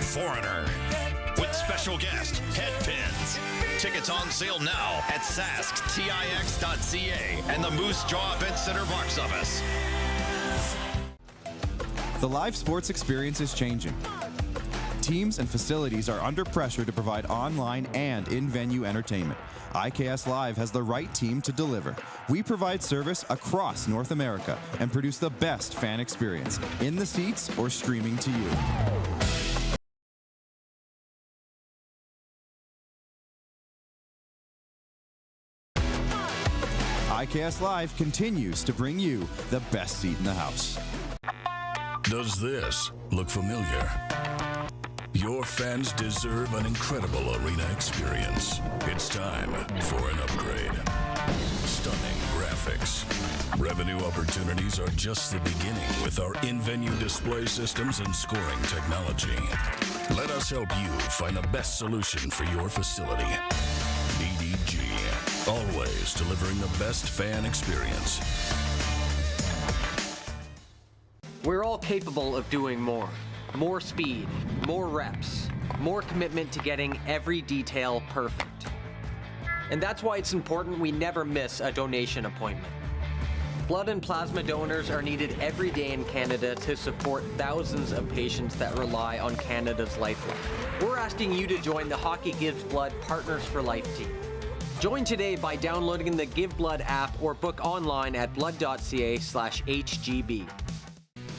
Foreigner. With special guest, Headpins. Tickets on sale now at sasktix.ca and the Moose Jaw Event Center box office. The live sports experience is changing. Teams and facilities are under pressure to provide online and in-venue entertainment. IKS Live has the right team to deliver. We provide service across North America and produce the best fan experience, in the seats or streaming to you. IKS Live continues to bring you the best seat in the house. Does this look familiar? Your fans deserve an incredible arena experience. It's time for an upgrade. Stunning graphics. Revenue opportunities are just the beginning with our in-venue display systems and scoring technology. Let us help you find the best solution for your facility. EDG, always delivering the best fan experience. We're all capable of doing more. More speed, more reps, more commitment to getting every detail perfect. And that's why it's important we never miss a donation appointment. Blood and plasma donors are needed every day in Canada to support thousands of patients that rely on Canada's lifeline. We're asking you to join the Hockey Gives Blood Partners for Life team. Join today by downloading the Give Blood app or book online at blood.ca/HGB.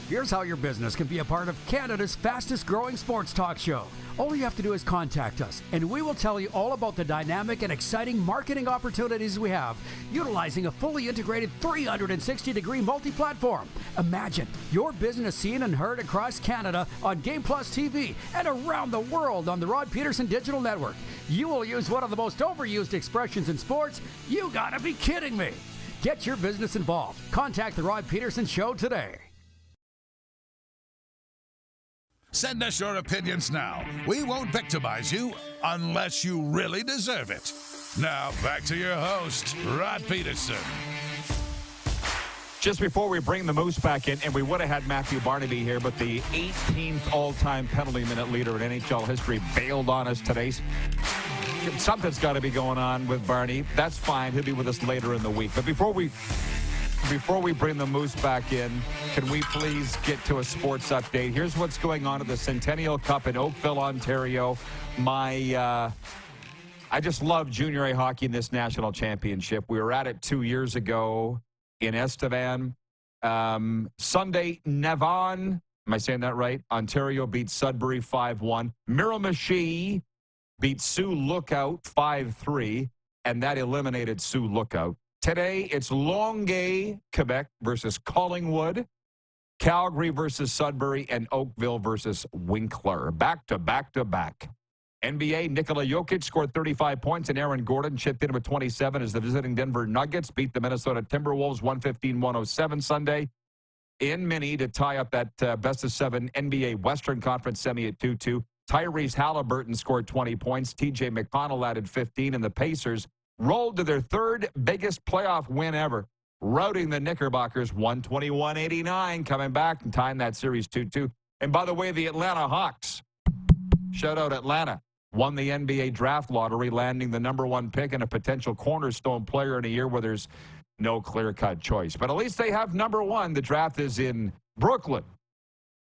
Here's how your business can be a part of Canada's fastest growing sports talk show. All you have to do is contact us, and we will tell you all about the dynamic and exciting marketing opportunities we have, utilizing a fully integrated 360-degree multi-platform. Imagine your business seen and heard across Canada on Game Plus TV and around the world on the Rod Pedersen Digital Network. You will use one of the most overused expressions in sports. You gotta be kidding me. Get your business involved. Contact the Rod Pedersen Show today. Send us your opinions now. We won't victimize you unless you really deserve it. Now, back to your host, Rod Pedersen. Just before we bring the Moose back in, and we would have had Matthew Barnaby here, but the 18th all-time penalty minute leader in NHL history bailed on us today. Something's got to be going on with Barney. That's fine. He'll be with us later in the week. But before we bring the Moose back in, can we please get to a sports update? Here's what's going on at the Centennial Cup in Oakville, Ontario. I just love junior A hockey in this national championship. We were at it 2 years ago in Estevan. Sunday, Navan, am I saying that right? Ontario beat Sudbury 5-1. Miramichi beat Sioux Lookout 5-3, and that eliminated Sioux Lookout. Today, it's Longueuil, Quebec versus Collingwood, Calgary versus Sudbury, and Oakville versus Winkler. Back to back to back. NBA, Nikola Jokic scored 35 points, and Aaron Gordon chipped in with 27 as the visiting Denver Nuggets beat the Minnesota Timberwolves 115-107 Sunday in Mini to tie up that best-of-7 NBA Western Conference semi at 2-2. Tyrese Halliburton scored 20 points. TJ McConnell added 15, and the Pacers rolled to their third biggest playoff win ever, routing the Knickerbockers 121-89, coming back and tying that series 2-2. And by the way, the Atlanta Hawks, shout out Atlanta, won the NBA draft lottery, landing the #1 pick and a potential cornerstone player in a year where there's no clear-cut choice. But at least they have #1. The draft is in Brooklyn,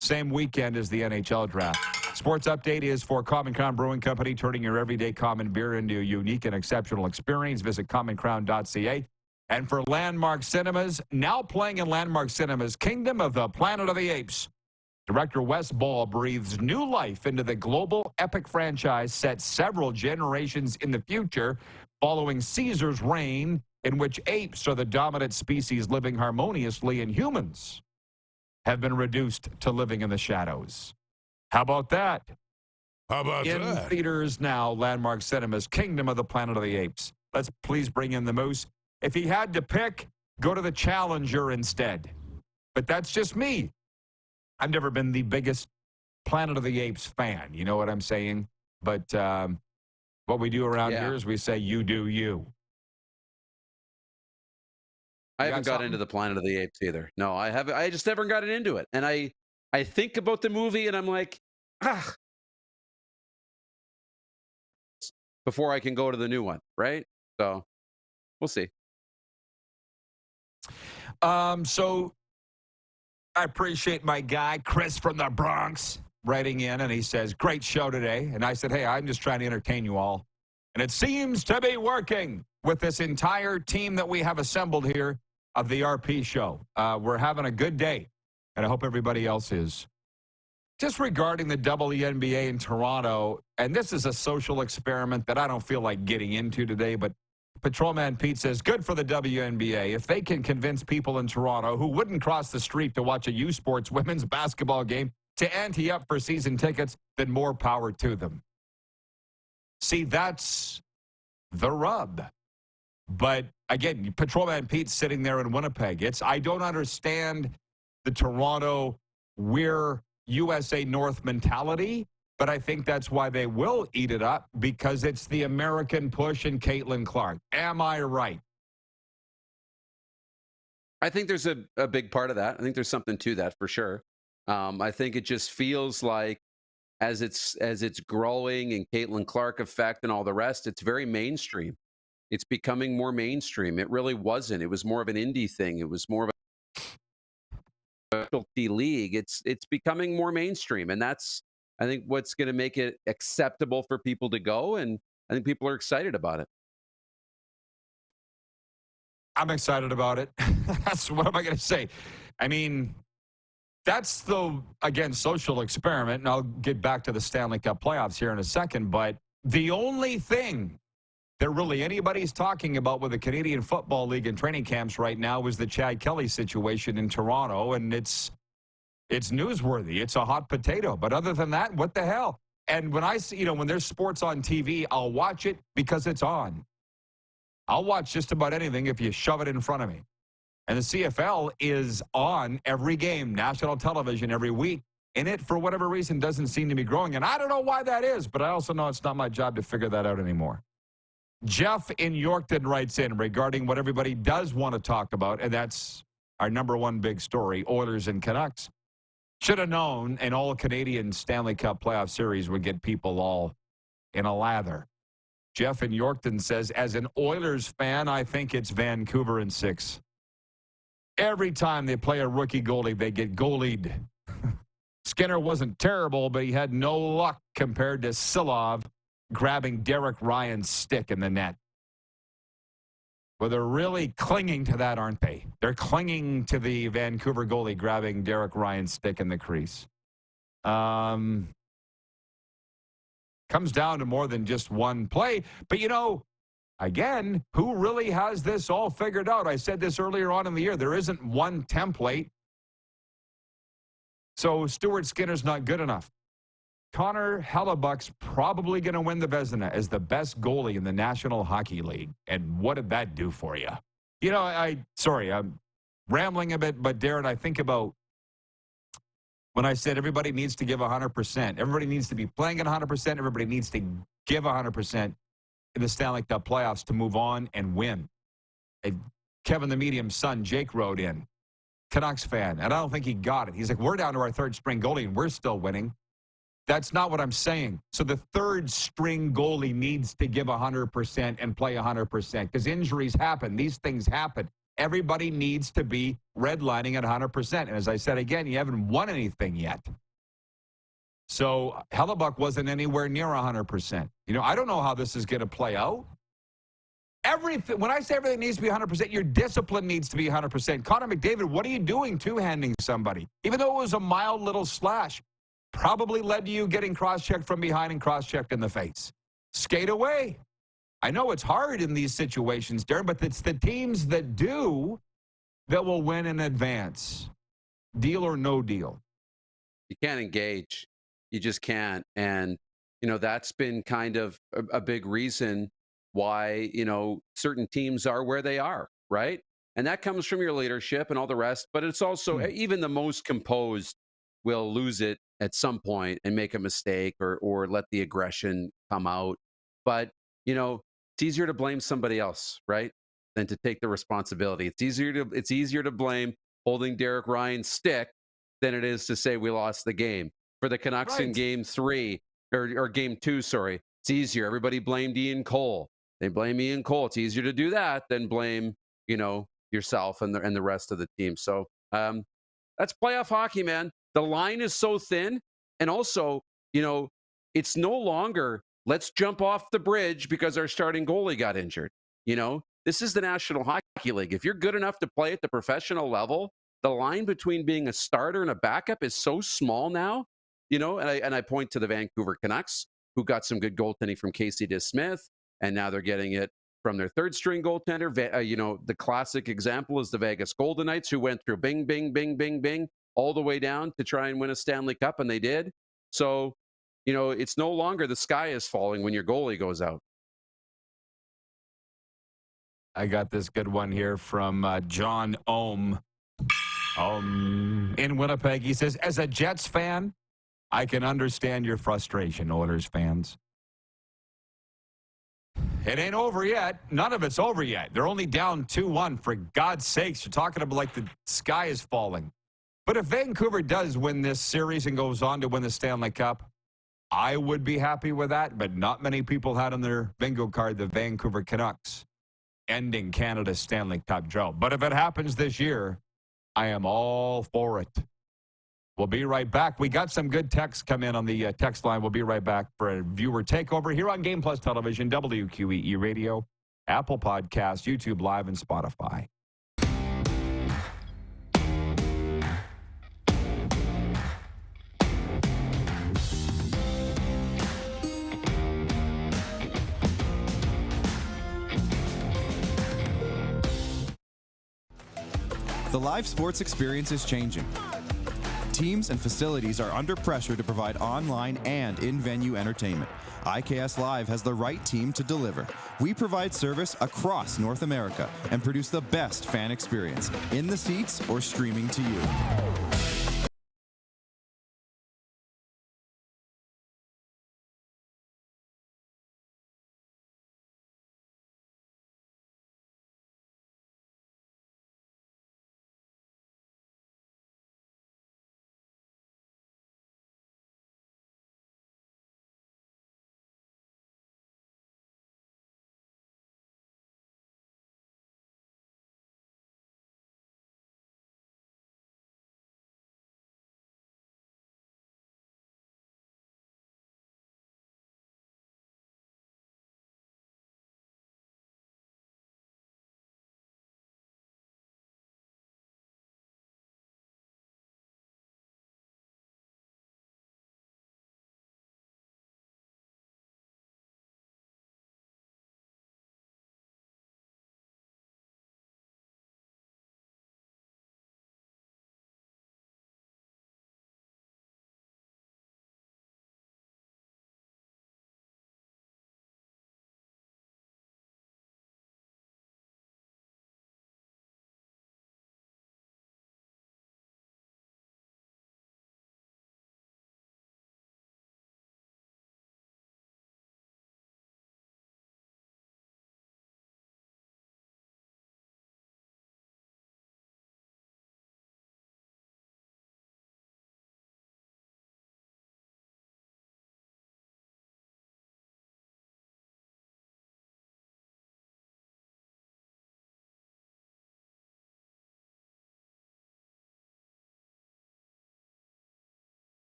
same weekend as the NHL draft. Sports update is for Common Crown Brewing Company, turning your everyday common beer into a unique and exceptional experience. Visit commoncrown.ca. And for Landmark Cinemas, now playing in Landmark Cinemas, Kingdom of the Planet of the Apes. Director Wes Ball breathes new life into the global epic franchise set several generations in the future following Caesar's reign, in which apes are the dominant species living harmoniously and humans have been reduced to living in the shadows. How about that? How about in that? theaters now, Landmark Cinemas, Kingdom of the Planet of the Apes. Let's please bring in the Moose. If he had to pick, go to the Challenger instead. But that's just me. I've never been the biggest Planet of the Apes fan. You know what I'm saying? But what we do around here is we say, you do you. I You haven't got got into the Planet of the Apes either. No, I haven't. I just never gotten into it. And I think about the movie and I'm like, before I can go to the new one, right? So we'll see. So I appreciate my guy, Chris from the Bronx, writing in, and he says, great show today. And I said, hey, I'm just trying to entertain you all. And it seems to be working with this entire team that we have assembled here of the RP show. We're having a good day, and I hope everybody else is. Just regarding the WNBA in Toronto, and this is a social experiment that I don't feel like getting into today, but Patrolman Pete says, good for the WNBA. If they can convince people in Toronto who wouldn't cross the street to watch a U Sports women's basketball game to ante up for season tickets, then more power to them. See, that's the rub. But again, Patrolman Pete's sitting there in Winnipeg. I don't understand the Toronto, we're USA North mentality, but I think that's why they will eat it up, because it's the American push and Caitlin Clark. Am I right? I think there's a big part of that. I think there's something to that for sure. I think it just feels like as it's growing and Caitlin Clark effect and all the rest, it's very mainstream. It's becoming more mainstream. It really wasn't. It was more of an indie thing. It was more of a specialty league. It's becoming more mainstream, and that's, I think, what's going to make it acceptable for people to go, and I think people are excited about it. I'm excited about it. That's what am I going to say? I mean, that's the, again, social experiment, and I'll get back to the Stanley Cup playoffs here in a second, but the only thing that really anybody's talking about with the Canadian Football League and training camps right now is the Chad Kelly situation in Toronto, and it's newsworthy. It's a hot potato. But other than that, what the hell? And when I see, when there's sports on TV, I'll watch it because it's on. I'll watch just about anything if you shove it in front of me. And the CFL is on every game, national television every week. And it, for whatever reason, doesn't seem to be growing. And I don't know why that is, but I also know it's not my job to figure that out anymore. Jeff in Yorkton writes in regarding what everybody does want to talk about, and that's our number one big story, Oilers and Canucks. Should have known an all-Canadian Stanley Cup playoff series would get people all in a lather. Jeff in Yorkton says, as an Oilers fan, I think it's Vancouver in 6. Every time they play a rookie goalie, they get goalied. Skinner wasn't terrible, but he had no luck compared to Silov grabbing Derek Ryan's stick in the net. Well, they're really clinging to that, aren't they? They're clinging to the Vancouver goalie grabbing Derek Ryan's stick in the crease. Comes down to more than just one play. But, again, who really has this all figured out? I said this earlier on in the year. There isn't one template. So Stuart Skinner's not good enough. Connor Hellebuck's probably going to win the Vezina as the best goalie in the National Hockey League. And what did that do for you? I'm rambling a bit, but Darren, I think about when I said everybody needs to give 100%. Everybody needs to be playing at 100%. Everybody needs to give 100% in the Stanley Cup playoffs to move on and win. And Kevin the Medium's son, Jake, wrote in, Canucks fan, and I don't think he got it. He's like, we're down to our third string goalie, and we're still winning. That's not what I'm saying. So the third string goalie needs to give 100% and play 100% because injuries happen. These things happen. Everybody needs to be redlining at 100%. And as I said again, you haven't won anything yet. So Hellebuck wasn't anywhere near 100%. I don't know how this is going to play out. Everything. When I say everything needs to be 100%, your discipline needs to be 100%. Connor McDavid, what are you doing two-handing somebody? Even though it was a mild little slash, probably led to you getting cross-checked from behind and cross-checked in the face. Skate away. I know it's hard in these situations, Darren, but it's the teams that do that will win in advance. Deal or no deal. You can't engage. You just can't. And, that's been kind of a big reason why, certain teams are where they are, right? And that comes from your leadership and all the rest. But it's also even the most composed will lose it at some point and make a mistake or let the aggression come out. But, it's easier to blame somebody else, right? than to take the responsibility. It's easier to blame holding Derek Ryan's stick than it is to say we lost the game. For the Canucks in game 3 or game 2, sorry, it's easier. Everybody blamed Ian Cole. They blame Ian Cole. It's easier to do that than blame, yourself and the rest of the team. So that's playoff hockey, man. The line is so thin, and also, it's no longer let's jump off the bridge because our starting goalie got injured. This is the National Hockey League. If you're good enough to play at the professional level, the line between being a starter and a backup is so small now. And I point to the Vancouver Canucks, who got some good goaltending from Casey DeSmith, and now they're getting it from their third string goaltender. The classic example is the Vegas Golden Knights, who went through bing, bing, bing, bing, bing, all the way down to try and win a Stanley Cup, and they did. So, it's no longer the sky is falling when your goalie goes out. I got this good one here from John Ohm in Winnipeg. He says, as a Jets fan, I can understand your frustration, Oilers fans. It ain't over yet. None of it's over yet. They're only down 2-1. For God's sakes, you're talking about like the sky is falling. But if Vancouver does win this series and goes on to win the Stanley Cup, I would be happy with that, but not many people had on their bingo card the Vancouver Canucks ending Canada's Stanley Cup drought. But if it happens this year, I am all for it. We'll be right back. We got some good texts come in on the text line. We'll be right back for a viewer takeover here on Game Plus Television, WQEE Radio, Apple Podcasts, YouTube Live, and Spotify. The live sports experience is changing. Teams and facilities are under pressure to provide online and in-venue entertainment. IKS Live has the right team to deliver. We provide service across North America and produce the best fan experience, in the seats or streaming to you.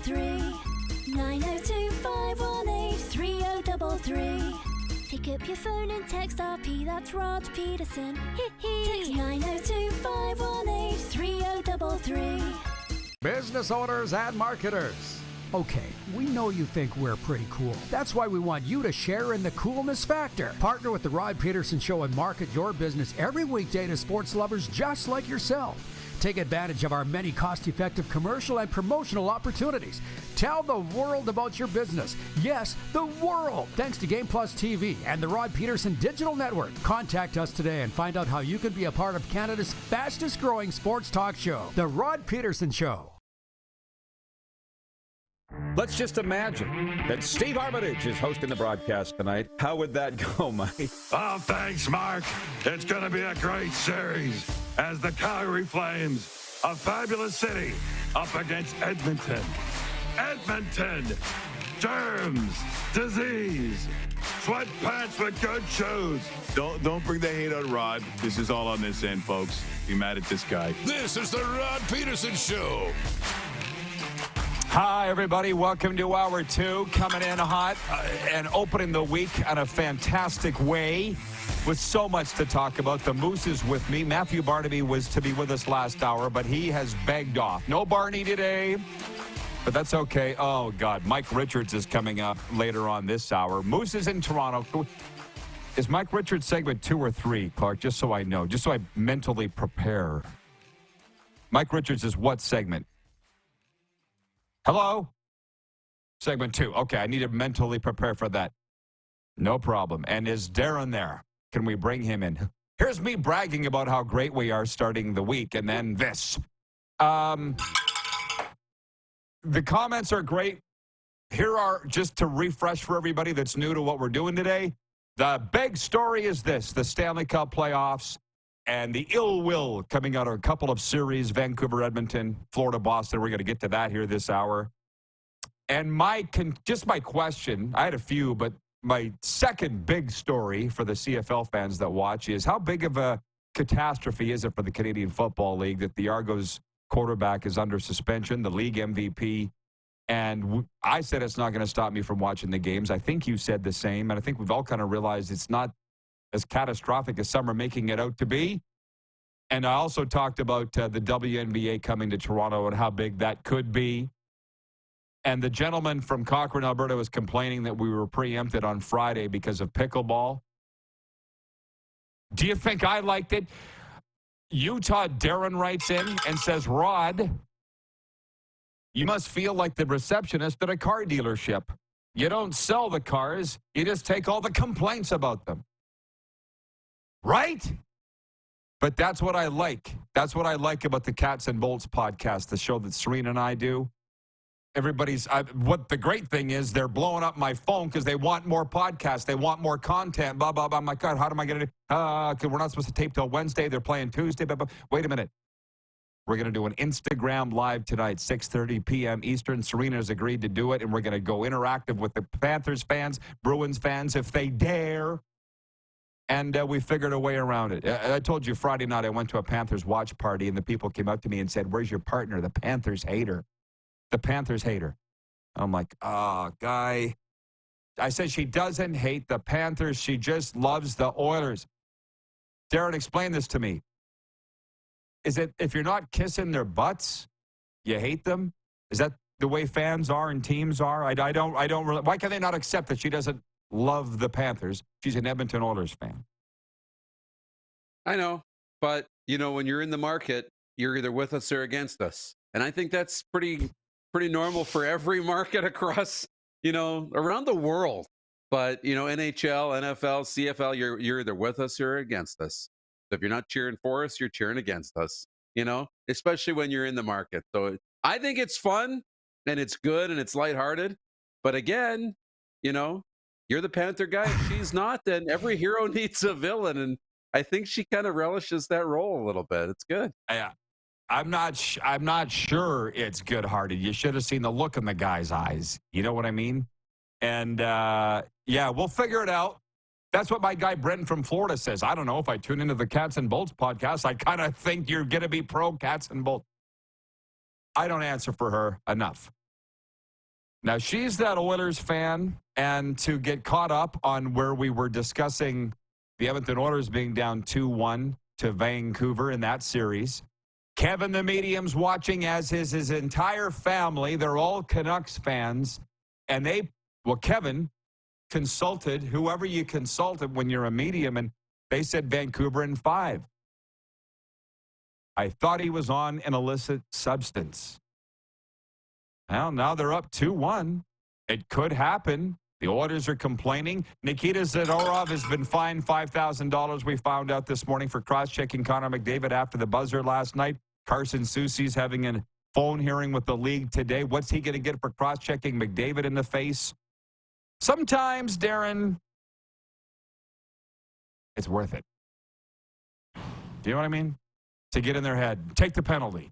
3033. 902-518-3033. Pick up your phone and text RP, that's Rod Pedersen. Text 902-518-3033. Business owners and marketers. Okay, we know you think we're pretty cool. That's why we want you to share in the coolness factor. Partner with The Rod Pedersen Show and market your business every weekday to sports lovers just like yourself. Take advantage of our many cost-effective commercial and promotional opportunities. Tell the world about your business. Yes, the world. Thanks to Game Plus TV and the Rod Pedersen Digital Network. Contact us today and find out how you can be a part of Canada's fastest-growing sports talk show, The Rod Pedersen Show. Let's just imagine that Steve Armitage is hosting the broadcast tonight. How would that go, Mike? Oh, thanks, Mark. It's going to be a great series as the Calgary Flames, a fabulous city, up against Edmonton. Edmonton, germs, disease, sweatpants with good shoes. Don't bring the hate on Rod. This is all on this end, folks. Be mad at this guy. This is the Rod Pedersen Show. Hi, everybody. Welcome to Hour 2. Coming in hot and opening the week in a fantastic way with so much to talk about. The Moose is with me. Matthew Barnaby was to be with us last hour, but he has begged off. No Barney today, but that's okay. Oh, God. Mike Richards is coming up later on this hour. Moose is in Toronto. Is Mike Richards segment 2 or 3, Clark? Just so I know. Just so I mentally prepare. Mike Richards is what segment? Hello? Segment 2. Okay, I need to mentally prepare for that. No problem. And is Darren there? Can we bring him in? Here's me bragging about how great we are starting the week, and then this. The comments are great. Here are, just to refresh for everybody that's new to what we're doing today, the big story is this, the Stanley Cup playoffs. And the ill will coming out of a couple of series, Vancouver, Edmonton, Florida, Boston. We're going to get to that here this hour. And just my question, I had a few, but my second big story for the CFL fans that watch is how big of a catastrophe is it for the Canadian Football League that the Argos quarterback is under suspension, the league MVP. And I said it's not going to stop me from watching the games. I think you said the same. And I think we've all kind of realized it's not as catastrophic as some are making it out to be. And I also talked about the WNBA coming to Toronto and how big that could be. And the gentleman from Cochrane, Alberta, was complaining that we were preempted on Friday because of pickleball. Do you think I liked it? Utah Darren writes in and says, Rod, you must feel like the receptionist at a car dealership. You don't sell the cars. You just take all the complaints about them. Right? But that's what I like. That's what I like about the Cats and Bolts podcast, the show that Serena and I do. What the great thing is, they're blowing up my phone because they want more podcasts. They want more content, blah, blah, blah. I'm like, God, how am I going to do? Because we're not supposed to tape till Wednesday. They're playing Tuesday. Blah, blah. Wait a minute. We're going to do an Instagram live tonight, 6:30 p.m. Eastern. Serena's agreed to do it, and we're going to go interactive with the Panthers fans, Bruins fans, if they dare. And we figured a way around it. I told you Friday night I went to a Panthers watch party, and the people came up to me and said, where's your partner? The Panthers hater. The Panthers hater. I'm like, guy. I said, she doesn't hate the Panthers. She just loves the Oilers. Darren, explain this to me. Is it if you're not kissing their butts, you hate them? Is that the way fans are and teams are? I don't really. Why can they not accept that she doesn't love the Panthers? She's an Edmonton Oilers fan. I know, but when you're in the market, you're either with us or against us, and I think that's pretty normal for every market across around the world. But NHL, NFL, CFL, you're either with us or against us. So if you're not cheering for us, you're cheering against us. Especially when you're in the market. So I think it's fun and it's good and it's lighthearted. But again, you're the Panther guy. If she's not, then every hero needs a villain. And I think she kind of relishes that role a little bit. It's good. Yeah. I'm not sure it's good-hearted. You should have seen the look in the guy's eyes. You know what I mean? And, we'll figure it out. That's what my guy Brenton from Florida says. I don't know if I tune into the Cats and Bolts podcast. I kind of think you're going to be pro Cats and Bolts. I don't answer for her enough. Now, she's that Oilers fan, and to get caught up on where we were discussing the Edmonton Oilers being down 2-1 to Vancouver in that series, Kevin the Medium's watching, as is his entire family. They're all Canucks fans, and Kevin consulted whoever you consulted when you're a medium, and they said Vancouver in 5. I thought he was on an illicit substance. Well, now they're up 2-1. It could happen. The Oilers are complaining. Nikita Zadorov has been fined $5,000, we found out this morning, for cross-checking Connor McDavid after the buzzer last night. Carson Soucy's having a phone hearing with the league today. What's he going to get for cross-checking McDavid in the face? Sometimes, Darren, it's worth it. Do you know what I mean? To get in their head. Take the penalty.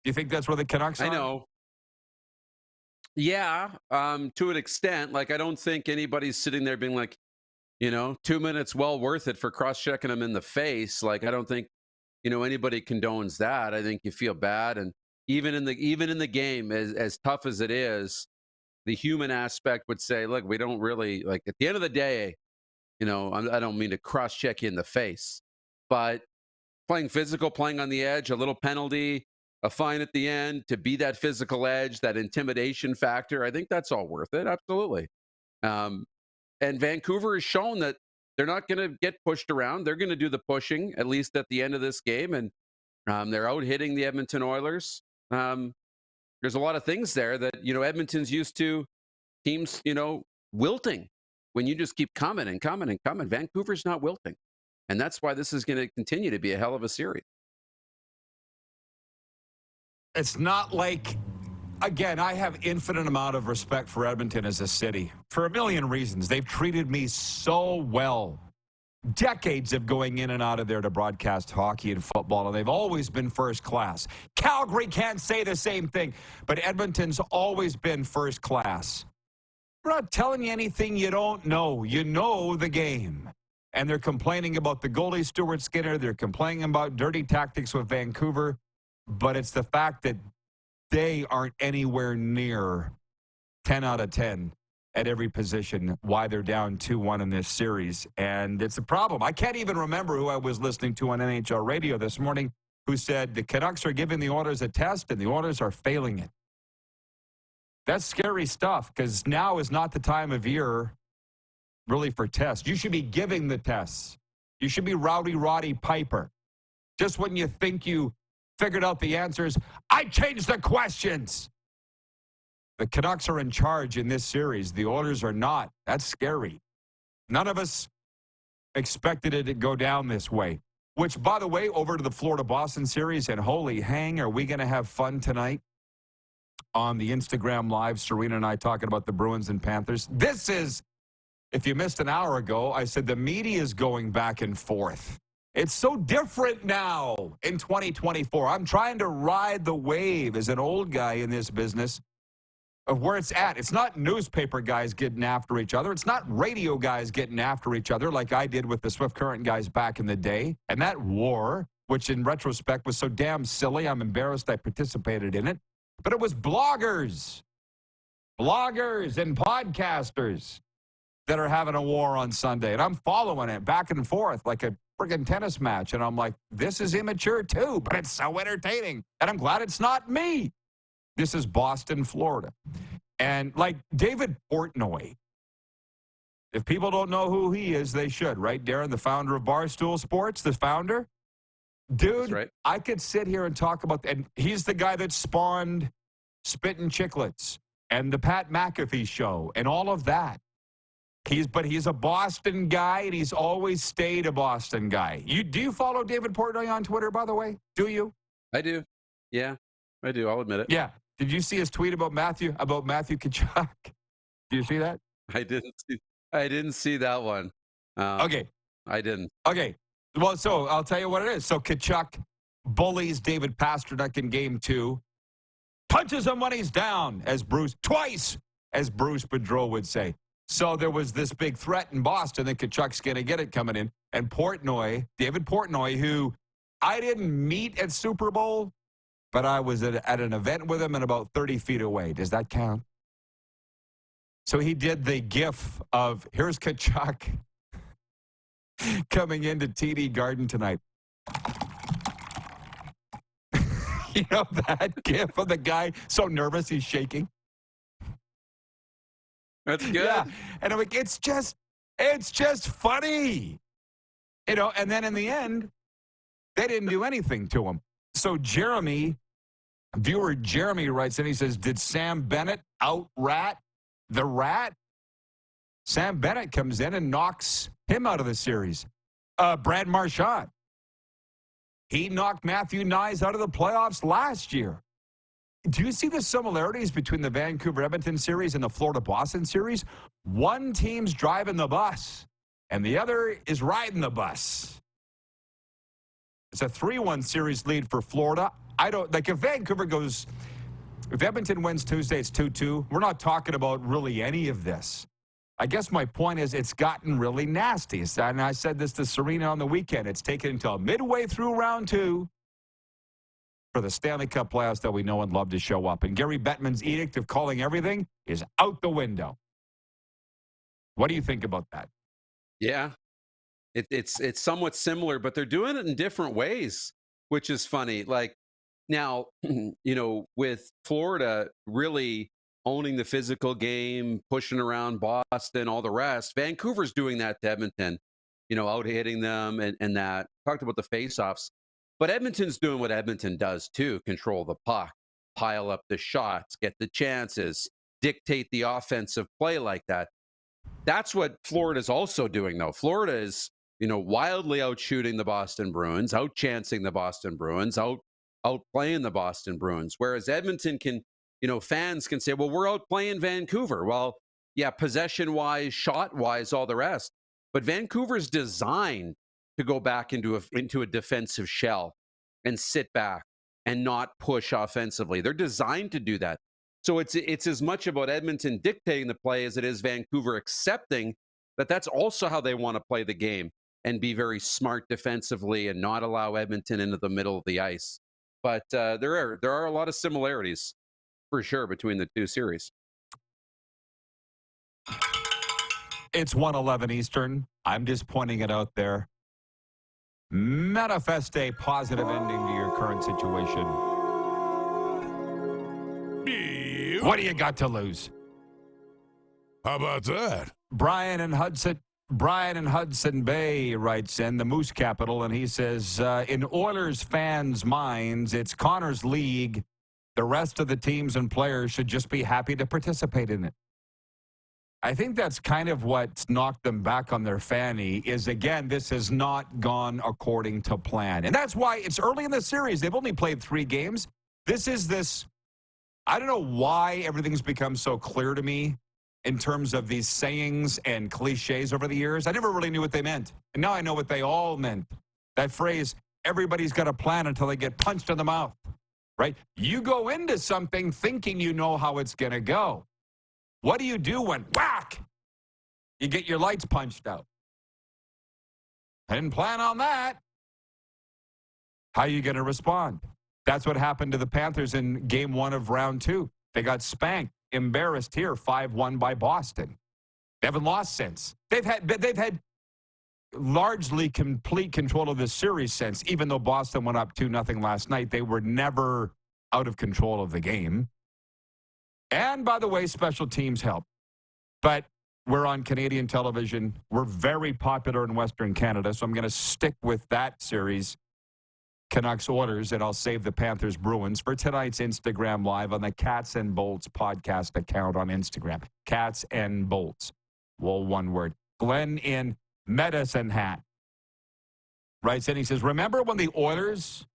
Do you think that's where the Canucks are? I know. Yeah, to an extent. Like, I don't think anybody's sitting there being like, 2 minutes, well worth it for cross-checking them in the face. Like, I don't think, anybody condones that. I think you feel bad. And even in the game, as tough as it is, the human aspect would say, look, we don't really, like, at the end of the day, I don't mean to cross-check you in the face, but playing physical, playing on the edge, a little penalty, a fine at the end, to be that physical edge, that intimidation factor, I think that's all worth it. Absolutely. And Vancouver has shown that they're not going to get pushed around. They're going to do the pushing, at least at the end of this game. And they're out hitting the Edmonton Oilers. There's a lot of things there that, Edmonton's used to teams, wilting when you just keep coming and coming and coming. Vancouver's not wilting. And that's why this is going to continue to be a hell of a series. It's not like, again, I have infinite amount of respect for Edmonton as a city for a million reasons. They've treated me so well. Decades of going in and out of there to broadcast hockey and football, and they've always been first class. Calgary can't say the same thing, but Edmonton's always been first class. We're not telling you anything you don't know. You know the game. And they're complaining about the goalie, Stuart Skinner. They're complaining about dirty tactics with Vancouver. But it's the fact that they aren't anywhere near 10 out of 10 at every position, why they're down 2-1 in this series. And it's a problem. I can't even remember who I was listening to on NHL radio this morning who said the Canucks are giving the Oilers a test and the Oilers are failing it. That's scary stuff, because now is not the time of year really for tests. You should be giving the tests. You should be Rowdy Roddy Piper. Just when you think you figured out the answers, I changed the questions. The Canucks are in charge in this series. The Oilers are not. That's scary. None of us expected it to go down this way. Which, by the way, over to the Florida-Boston series, and holy hang, are we going to have fun tonight on the Instagram Live? Serena and I talking about the Bruins and Panthers. This is, if you missed an hour ago, I said the media is going back and forth. It's so different now in 2024. I'm trying to ride the wave as an old guy in this business of where it's at. It's not newspaper guys getting after each other. It's not radio guys getting after each other like I did with the Swift Current guys back in the day. And that war, which in retrospect was so damn silly, I'm embarrassed I participated in it. But it was bloggers and podcasters that are having a war on Sunday. And I'm following it back and forth like a friggin' tennis match. And I'm like, this is immature too, but it's so entertaining. And I'm glad it's not me. This is Boston, Florida. And like David Portnoy, if people don't know who he is, they should, right, Darren? The founder of Barstool Sports, the founder. Dude, right. I could sit here and talk about, and he's the guy that spawned Spittin' Chicklets and the Pat McAfee show and all of that. But he's a Boston guy, and he's always stayed a Boston guy. Do you follow David Portnoy on Twitter, by the way? Do you? I do. Yeah, I do. I'll admit it. Yeah. Did you see his tweet about Matthew Tkachuk? Do you see that? I didn't see that one. Okay. I didn't. Okay. Well, so I'll tell you what it is. So Tkachuk bullies David Pastrnak in Game 2, punches him when he's down, as Bruce Boudreau would say. So there was this big threat in Boston that Tkachuk's going to get it coming in. And David Portnoy, who I didn't meet at Super Bowl, but I was at an event with him and about 30 feet away. Does that count? So he did the gif of, here's Tkachuk coming into TD Garden tonight. You know that gif of the guy so nervous he's shaking? That's good. Yeah. And I'm like, it's just funny. You know, and then in the end, they didn't do anything to him. So viewer Jeremy writes in, he says, did Sam Bennett out-rat the rat? Sam Bennett comes in and knocks him out of the series. Brad Marchand. He knocked Matthew Knies out of the playoffs last year. Do you see the similarities between the Vancouver-Edmonton series and the Florida-Boston series? One team's driving the bus, and the other is riding the bus. It's a 3-1 series lead for Florida. If Edmonton wins Tuesday, it's 2-2. We're not talking about really any of this. I guess my point is it's gotten really nasty. And I said this to Serena on the weekend. It's taken until midway through round 2 for the Stanley Cup playoffs that we know and love to show up. And Gary Bettman's edict of calling everything is out the window. What do you think about that? Yeah. It's somewhat similar, but they're doing it in different ways, which is funny. Like now, with Florida really owning the physical game, pushing around Boston, all the rest, Vancouver's doing that to Edmonton, out hitting them and that. Talked about the faceoffs, but Edmonton's doing what Edmonton does too: control the puck, pile up the shots, get the chances, dictate the offensive play like that. That's what Florida's also doing, though. Florida is, wildly outshooting the Boston Bruins, outchancing the Boston Bruins, outplaying the Boston Bruins. Whereas Edmonton can, fans can say, well, we're outplaying Vancouver. Well, yeah, possession-wise, shot-wise, all the rest. But Vancouver's designed to go back into a defensive shell and sit back and not push offensively. They're designed to do that. So it's as much about Edmonton dictating the play as it is Vancouver accepting that that's also how they want to play the game and be very smart defensively and not allow Edmonton into the middle of the ice. But there are a lot of similarities for sure between the two series. It's 1:11 Eastern. I'm just pointing it out there. Manifest a positive ending to your current situation. What do you got to lose? How about that? Brian in Hudson Bay writes in, the Moose capital, and he says, in Oilers fans' minds, it's Connor's league. The rest of the teams and players should just be happy to participate in it. I think that's kind of what's knocked them back on their fanny is, again, this has not gone according to plan. And that's why it's early in the series. They've only played 3 games. I don't know why everything's become so clear to me in terms of these sayings and cliches over the years. I never really knew what they meant. And now I know what they all meant. That phrase, everybody's got a plan until they get punched in the mouth, right? You go into something thinking you know how it's going to go. What do you do when, whack, you get your lights punched out? I didn't plan on that. How are you going to respond? That's what happened to the Panthers in game 1 of round 2. They got spanked, embarrassed here, 5-1 by Boston. They haven't lost since. They've had largely complete control of this series since, even though Boston went up 2-0 last night. They were never out of control of the game. And, by the way, special teams help. But we're on Canadian television. We're very popular in Western Canada, so I'm going to stick with that series. Canucks Oilers, and I'll save the Panthers Bruins for tonight's Instagram Live on the Cats and Bolts podcast account on Instagram. Cats and Bolts. Well, one word. Glenn in Medicine Hat writes in, he says, remember when the Oilers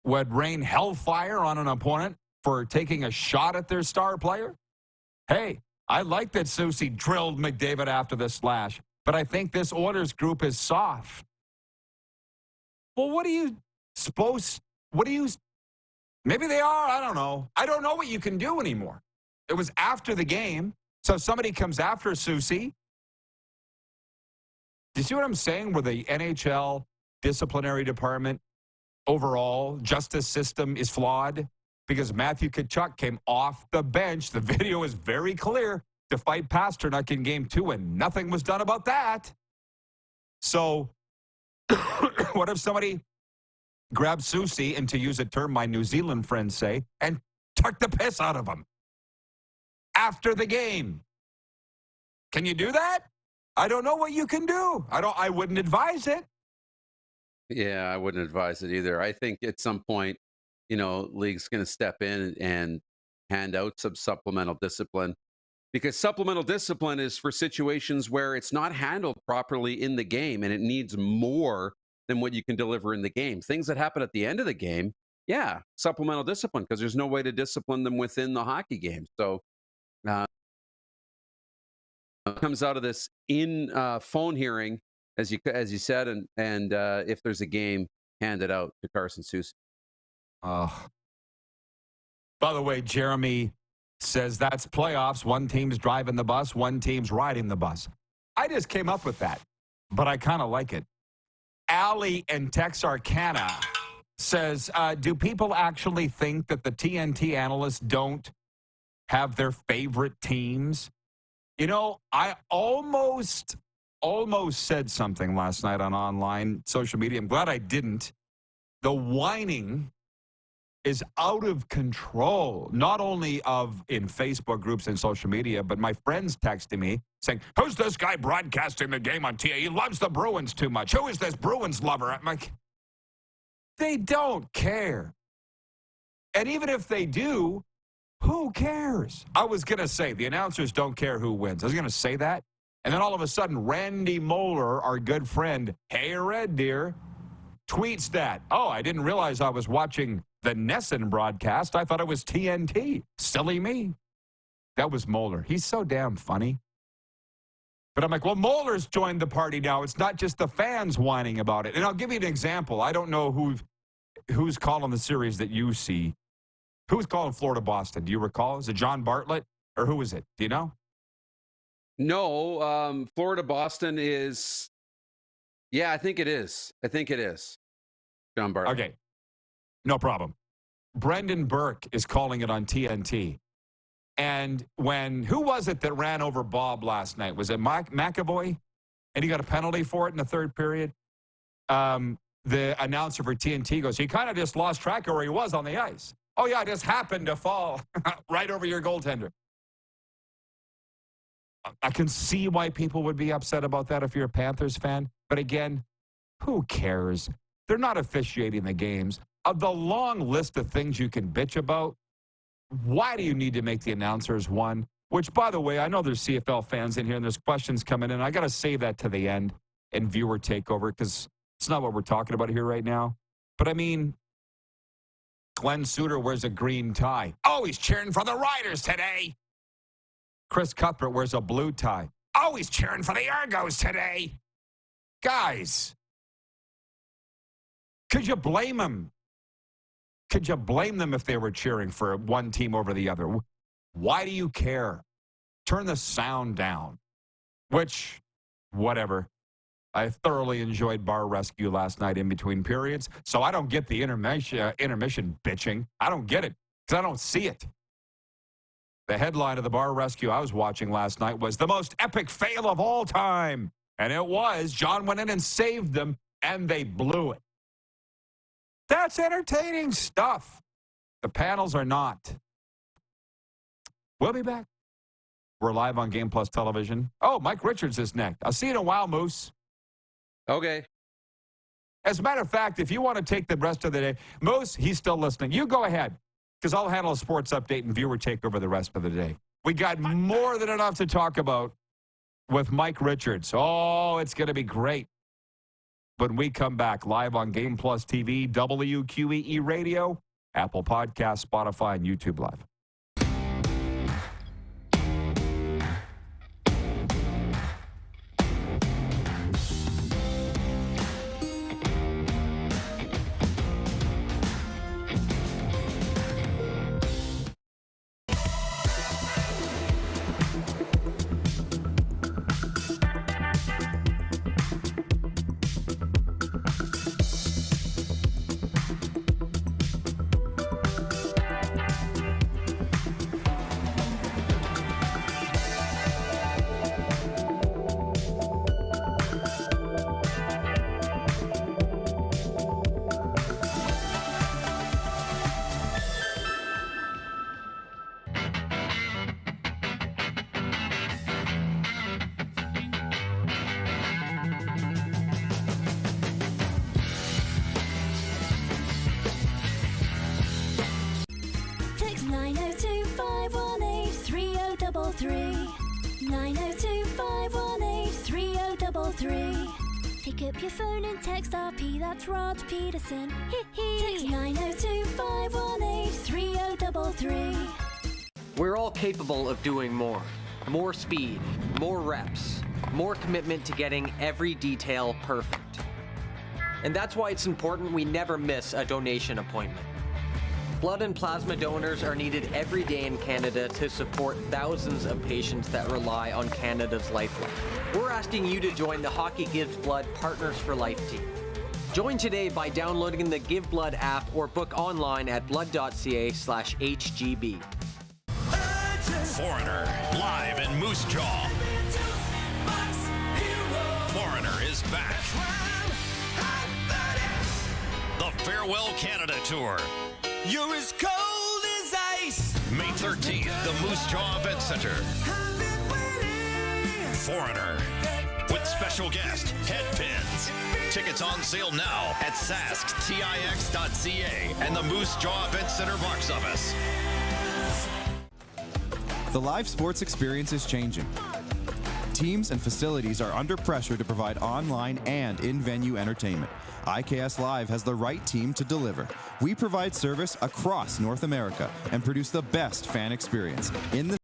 would rain hellfire on an opponent for taking a shot at their star player? Hey, I like that Susie drilled McDavid after the slash, but I think this Oilers group is soft. Well, maybe they are, I don't know. I don't know what you can do anymore. It was after the game, so if somebody comes after Susie. Do you see what I'm saying? Where the NHL disciplinary department, overall justice system is flawed because Matthew Tkachuk came off the bench. The video is very clear. to fight Pasternak in Game 2, and nothing was done about that. So what if somebody grabbed Susie, and to use a term my New Zealand friends say, and took the piss out of him after the game? Can you do that? I don't know what you can do. I wouldn't advise it. Yeah, I wouldn't advise it either. I think at some point, league's going to step in and hand out some supplemental discipline, because supplemental discipline is for situations where it's not handled properly in the game and it needs more than what you can deliver in the game. Things that happen at the end of the game, yeah, supplemental discipline, because there's no way to discipline them within the hockey game. So comes out of this in phone hearing, as you said, and if there's a game, hand it out to Carson Soucy. By the way, Jeremy says that's playoffs. One team's driving the bus, one team's riding the bus. I just came up with that, but I kind of like it. Allie in Texarkana says, do people actually think that the TNT analysts don't have their favorite teams? I almost said something last night on online social media. I'm glad I didn't. The whining is out of control, not only in Facebook groups and social media, but my friends texting me saying, who's this guy broadcasting the game on TA? He loves the Bruins too much. Who is this Bruins lover? I'm like, they don't care. And even if they do, who cares? I was going to say, the announcers don't care who wins. I was going to say that. And then all of a sudden, Randy Moeller, our good friend, hey, Red Deer, tweets that. Oh, I didn't realize I was watching the Nesson broadcast. I thought it was TNT. Silly me. That was Moeller. He's so damn funny. But I'm like, well, Moeller's joined the party now. It's not just the fans whining about it. And I'll give you an example. I don't know who's calling the series that you see. Who's calling Florida-Boston? Do you recall? Is it John Bartlett? Or who is it? Do you know? No, Florida-Boston is... Yeah, I think it is. John Bartlett. Okay. No problem. Brendan Burke is calling it on TNT. And who was it that ran over Bob last night? Was it McAvoy? And he got a penalty for it in the third period? The announcer for TNT goes, he kind of just lost track of where he was on the ice. Oh, yeah, I just happened to fall right over your goaltender. I can see why people would be upset about that if you're a Panthers fan. But again, who cares? They're not officiating the games. Of the long list of things you can bitch about, why do you need to make the announcers one? Which, by the way, I know there's CFL fans in here and there's questions coming in. I got to save that to the end and viewer takeover because it's not what we're talking about here right now. But I mean, Glenn Suter wears a green tie. Oh, he's cheering for the Riders today. Chris Cuthbert wears a blue tie. Oh, he's cheering for the Argos today. Guys, could you blame him? Could you blame them if they were cheering for one team over the other? Why do you care? Turn the sound down. Which, whatever. I thoroughly enjoyed Bar Rescue last night in between periods, so I don't get the intermission bitching. I don't get it because I don't see it. The headline of the Bar Rescue I was watching last night was the most epic fail of all time. And it was. John went in and saved them, and they blew it. That's entertaining stuff. The panels are not. We'll be back. We're live on Game Plus Television. Oh, Mike Richards is next. I'll see you in a while, Moose. Okay. As a matter of fact, if you want to take the rest of the day, Moose, he's still listening. You go ahead, because I'll handle a sports update and viewer takeover the rest of the day. We got more than enough to talk about with Mike Richards. Oh, it's going to be great. When we come back live on Game Plus TV, WQEE Radio, Apple Podcasts, Spotify, and YouTube Live. 3033. Pick up your phone and text RP, that's Rod Pedersen. Text 902-518-3033. We're all capable of doing more. More speed, more reps, more commitment to getting every detail perfect. And that's why it's important we never miss a donation appointment. Blood and plasma donors are needed every day in Canada to support thousands of patients that rely on Canada's lifeline. We're asking you to join the Hockey Gives Blood Partners for Life team. Join today by downloading the Give Blood app or book online at blood.ca/HGB. Foreigner, live in Moose Jaw. Foreigner is back. The Farewell Canada Tour. You're as cold as ice. May 13th, the Moose Jaw Event Center. Foreigner, with special guest, Headpins. Tickets on sale now at sasktix.ca and the Moose Jaw Event Center box office. The live sports experience is changing. Teams and facilities are under pressure to provide online and in-venue entertainment. IKS Live has the right team to deliver. We provide service across North America and produce the best fan experience in the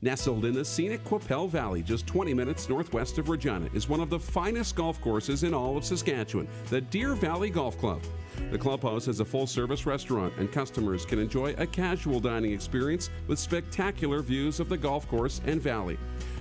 Nestled in the scenic Qu'Appelle Valley, just 20 minutes northwest of Regina, is one of the finest golf courses in all of Saskatchewan, the Deer Valley Golf Club. The clubhouse has a full-service restaurant, and customers can enjoy a casual dining experience with spectacular views of the golf course and valley.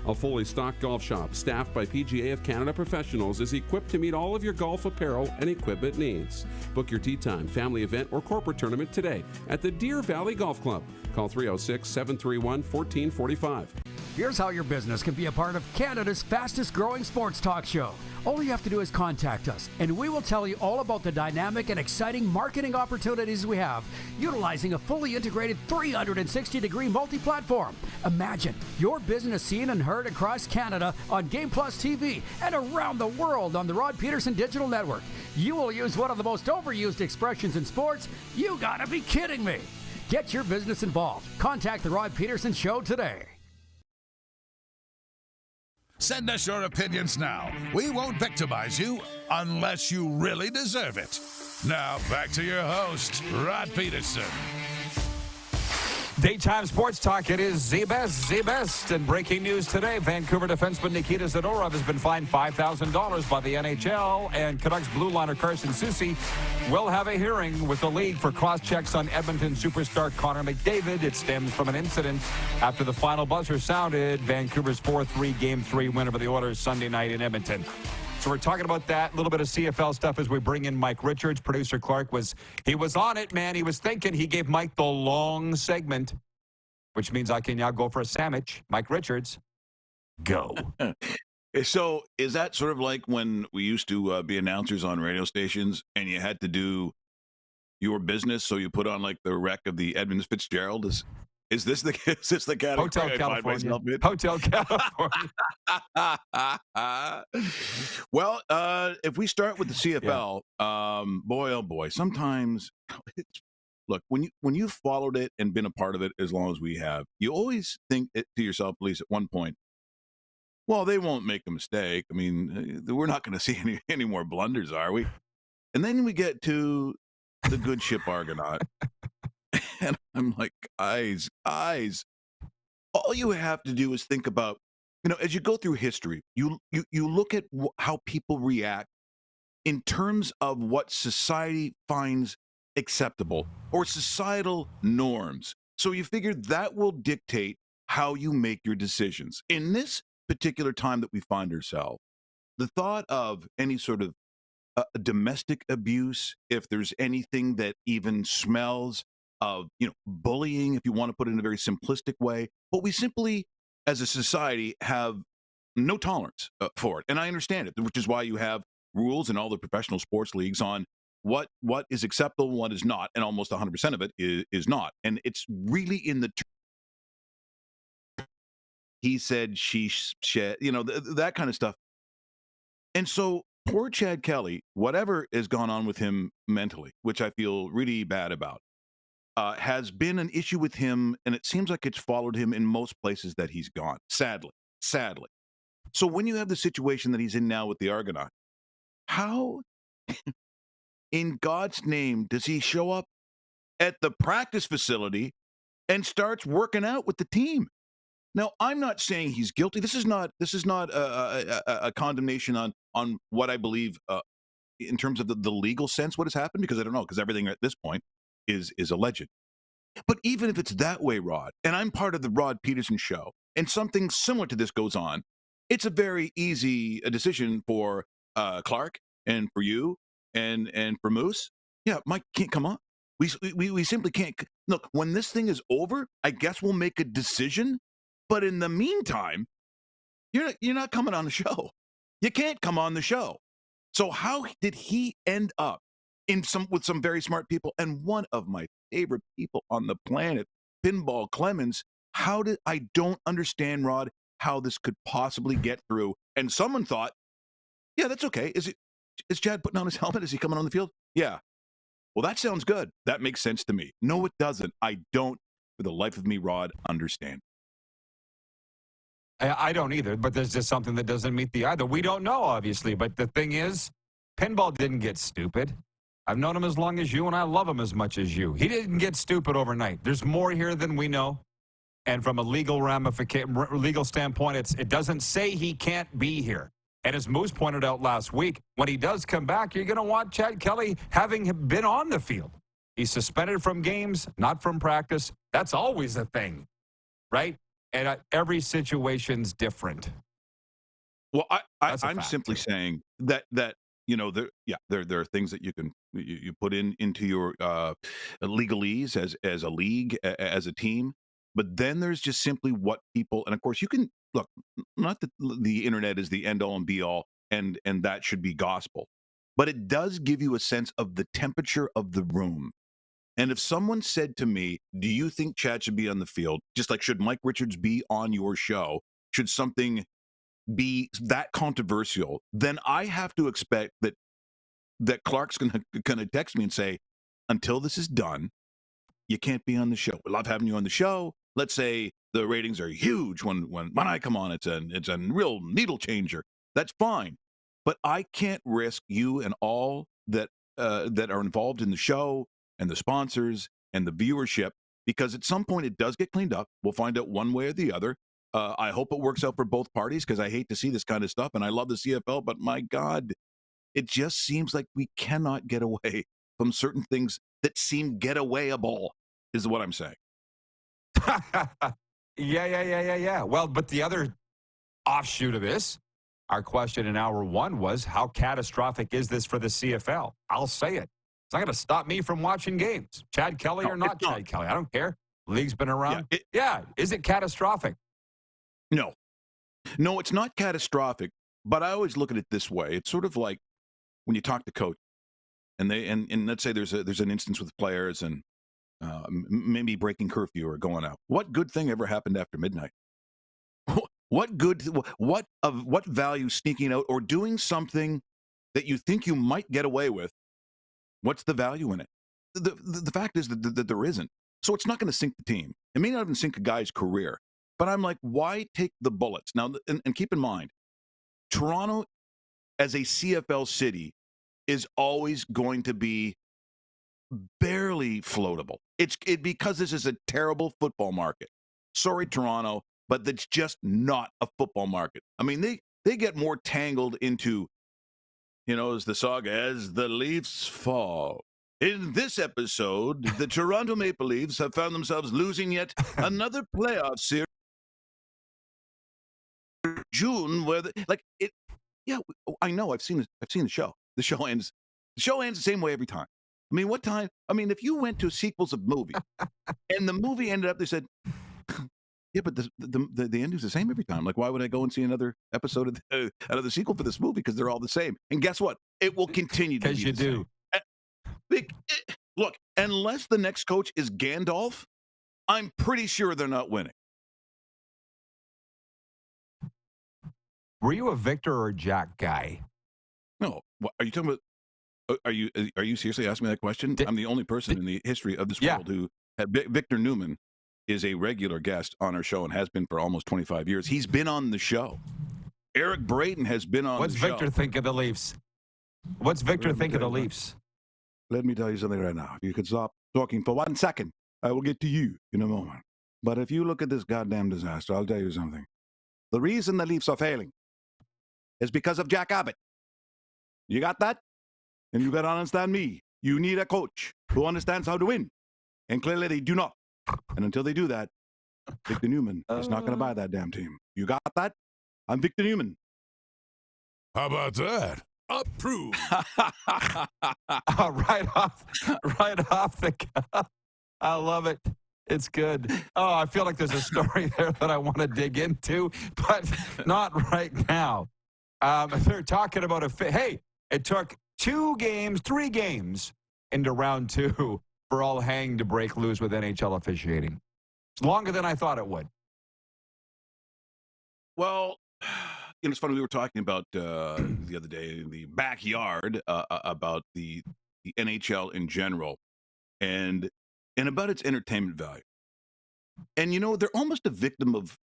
A fully stocked golf shop, staffed by PGA of Canada professionals, is equipped to meet all of your golf apparel and equipment needs. Book your tee time, family event, or corporate tournament today at the Deer Valley Golf Club. Call 306-731-1445. Here's how your business can be a part of Canada's fastest growing sports talk show. All you have to do is contact us, and we will tell you all about the dynamic and exciting marketing opportunities we have, utilizing a fully integrated 360-degree multi-platform. Imagine your business seen and heard across Canada on Game Plus TV and around the world on the Rod Pedersen Digital Network. You will use one of the most overused expressions in sports. You gotta be kidding me. Get your business involved. Contact the Rod Pedersen Show today. Send us your opinions now. We won't victimize you unless you really deserve it. Now, back to your host, Rod Pedersen. Daytime Sports Talk, it is the best. And breaking news today, Vancouver defenseman Nikita Zadorov has been fined $5,000 by the NHL, and Canucks blue liner Carson Soucy will have a hearing with the league for cross-checks on Edmonton superstar Connor McDavid. It stems from an incident after the final buzzer sounded, Vancouver's 4-3 Game 3 win over the Oilers Sunday night in Edmonton. So we're talking about that, a little bit of CFL stuff as we bring in Mike Richards. Producer Clark was on it, man. He was thinking. He gave Mike the long segment, which means I can now go for a sandwich. Mike Richards, go. So is that sort of like when we used to be announcers on radio stations and you had to do your business, so you put on like the wreck of the Edmund Fitzgerald? Is this the category? Hotel California. Hotel California. Well, if we start with the CFL, boy, oh boy, sometimes look, when you've followed it and been a part of it as long as we have, you always think to yourself, at least at one point, well, they won't make a mistake. I mean, we're not going to see any more blunders, are we? And then we get to the good ship Argonaut. And I'm like, guys, all you have to do is think about, as you go through history, you look at how people react in terms of what society finds acceptable or societal norms. So you figure that will dictate how you make your decisions. In this particular time that we find ourselves, the thought of any sort of domestic abuse, if there's anything that even smells of, bullying, if you want to put it in a very simplistic way, but we simply, as a society, have no tolerance for it. And I understand it, which is why you have rules in all the professional sports leagues on what is acceptable, what is not, and almost 100% of it is not. And it's really in the he said, she said, that kind of stuff. And so poor Chad Kelly, whatever has gone on with him mentally, which I feel really bad about, has been an issue with him, and it seems like it's followed him in most places that he's gone, sadly. So when you have the situation that he's in now with the Argonaut, how in God's name does he show up at the practice facility and starts working out with the team? Now, I'm not saying he's guilty. This is not a condemnation on what I believe in terms of the legal sense what has happened, because I don't know, because everything at this point is alleged. But even if it's that way, Rod, and I'm part of the Rod Pedersen show, and something similar to this goes on, it's a very easy decision for Clark and for you and for Moose. Yeah, Mike can't come on. We simply can't. Look, when this thing is over, I guess we'll make a decision. But in the meantime, you're not coming on the show. You can't come on the show. So how did he end up with some very smart people and one of my favorite people on the planet, Pinball Clemens? I don't understand, Rod, how this could possibly get through. And someone thought, yeah, that's okay. Is Chad putting on his helmet? Is he coming on the field? Yeah. Well, that sounds good. That makes sense to me. No, it doesn't. I don't, for the life of me, Rod, understand. I don't either, but there's just something that doesn't meet the eye that we don't know, obviously. But the thing is, Pinball didn't get stupid. I've known him as long as you, and I love him as much as you. He didn't get stupid overnight. There's more here than we know. And from a legal standpoint, it doesn't say he can't be here. And as Moose pointed out last week, when he does come back, you're going to want Chad Kelly having been on the field. He's suspended from games, not from practice. That's always a thing, right? And every situation's different. Well, I'm simply saying that there are things that you put into your legalese as a league, as a team, but then there's just simply what people, and of course you can look. Not that the internet is the end all and be all, and that should be gospel, but it does give you a sense of the temperature of the room. And if someone said to me, do you think Chad should be on the field? Just like, should Mike Richards be on your show? Should something be that controversial? Then I have to expect that Clark's going to text me and say, until this is done, you can't be on the show. We love having you on the show. Let's say the ratings are huge when I come on. It's a real needle changer. That's fine. But I can't risk you and all that are involved in the show and the sponsors and the viewership, because at some point it does get cleaned up. We'll find out one way or the other. I hope it works out for both parties, because I hate to see this kind of stuff, and I love the CFL, but my God, it just seems like we cannot get away from certain things that seem getawayable, is what I'm saying. Yeah. Well, but the other offshoot of this, our question in hour one was, how catastrophic is this for the CFL? I'll say it. It's not going to stop me from watching games. Chad Kelly or not Chad Kelly. I don't care. League's been around. Is it catastrophic? No, it's not catastrophic, but I always look at it this way. It's sort of like when you talk to coach, and let's say there's an instance with players and maybe breaking curfew or going out. What good thing ever happened after midnight? What value sneaking out or doing something that you think you might get away with? What's the value in it? The fact is that there isn't. So it's not going to sink the team. It may not even sink a guy's career. But I'm like, why take the bullets? Now, and keep in mind, Toronto as a CFL city is always going to be barely floatable. Because this is a terrible football market. Sorry, Toronto, but it's just not a football market. I mean, they get more tangled into, as the saga, as the Leafs fall. In this episode, the Toronto Maple Leafs have found themselves losing yet another playoff series. June, where I know. I've seen the show. The show ends the same way every time. I mean, what time? I mean, if you went to sequels of movie, and the movie ended up, they said, yeah, but the ending's the same every time. Like, why would I go and see another episode of the sequel for this movie? Because they're all the same. And guess what? It will continue to be because you do. Look, unless the next coach is Gandalf, I'm pretty sure they're not winning. Were you a Victor or Jack guy? No, are you talking about? Are you seriously asking me that question? I'm the only person in the history of this world who had Victor Newman is a regular guest on our show and has been for almost 25 years. He's been on the show. Eric Braden has been on the show. What's Victor think of the Leafs? What's Victor think of the Leafs? Let me tell you something right now. If you could stop talking for 1 second, I will get to you in a moment. But if you look at this goddamn disaster, I'll tell you something. The reason the Leafs are failing is because of Jack Abbott. You got that? And you got to understand me. You need a coach who understands how to win. And clearly they do not. And until they do that, Victor Newman is not going to buy that damn team. You got that? I'm Victor Newman. How about that? Approved. Right off the cuff. I love it. It's good. Oh, I feel like there's a story there that I want to dig into, but not right now. They're talking about hey, it took 3 games into round 2 for all hang to break loose with NHL officiating. It's longer than I thought it would. Well, it's funny. We were talking about the other day in the backyard about the NHL in general and about its entertainment value. And, they're almost a victim of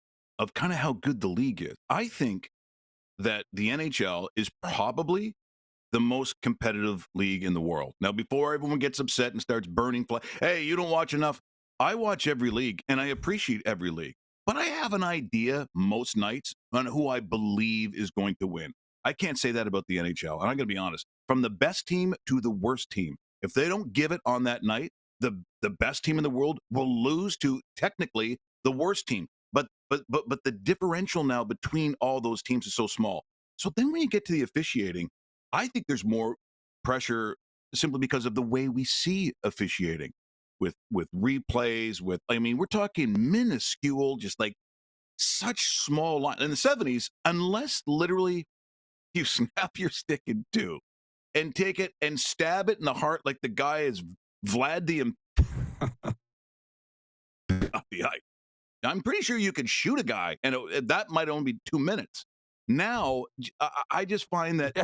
kind of how good the league is. I think that the NHL is probably the most competitive league in the world. Now, before everyone gets upset and starts burning hey, you don't watch enough. I watch every league, and I appreciate every league. But I have an idea most nights on who I believe is going to win. I can't say that about the NHL. And I'm going to be honest. From the best team to the worst team, if they don't give it on that night, the best team in the world will lose to technically the worst team. But the differential now between all those teams is so small. So then when you get to the officiating, I think there's more pressure simply because of the way we see officiating with replays, we're talking minuscule, just like such small line. In the 70s, unless literally you snap your stick in 2 and take it and stab it in the heart like the guy is Vlad the I'm pretty sure you could shoot a guy, and that might only be 2 minutes. Now, I just find that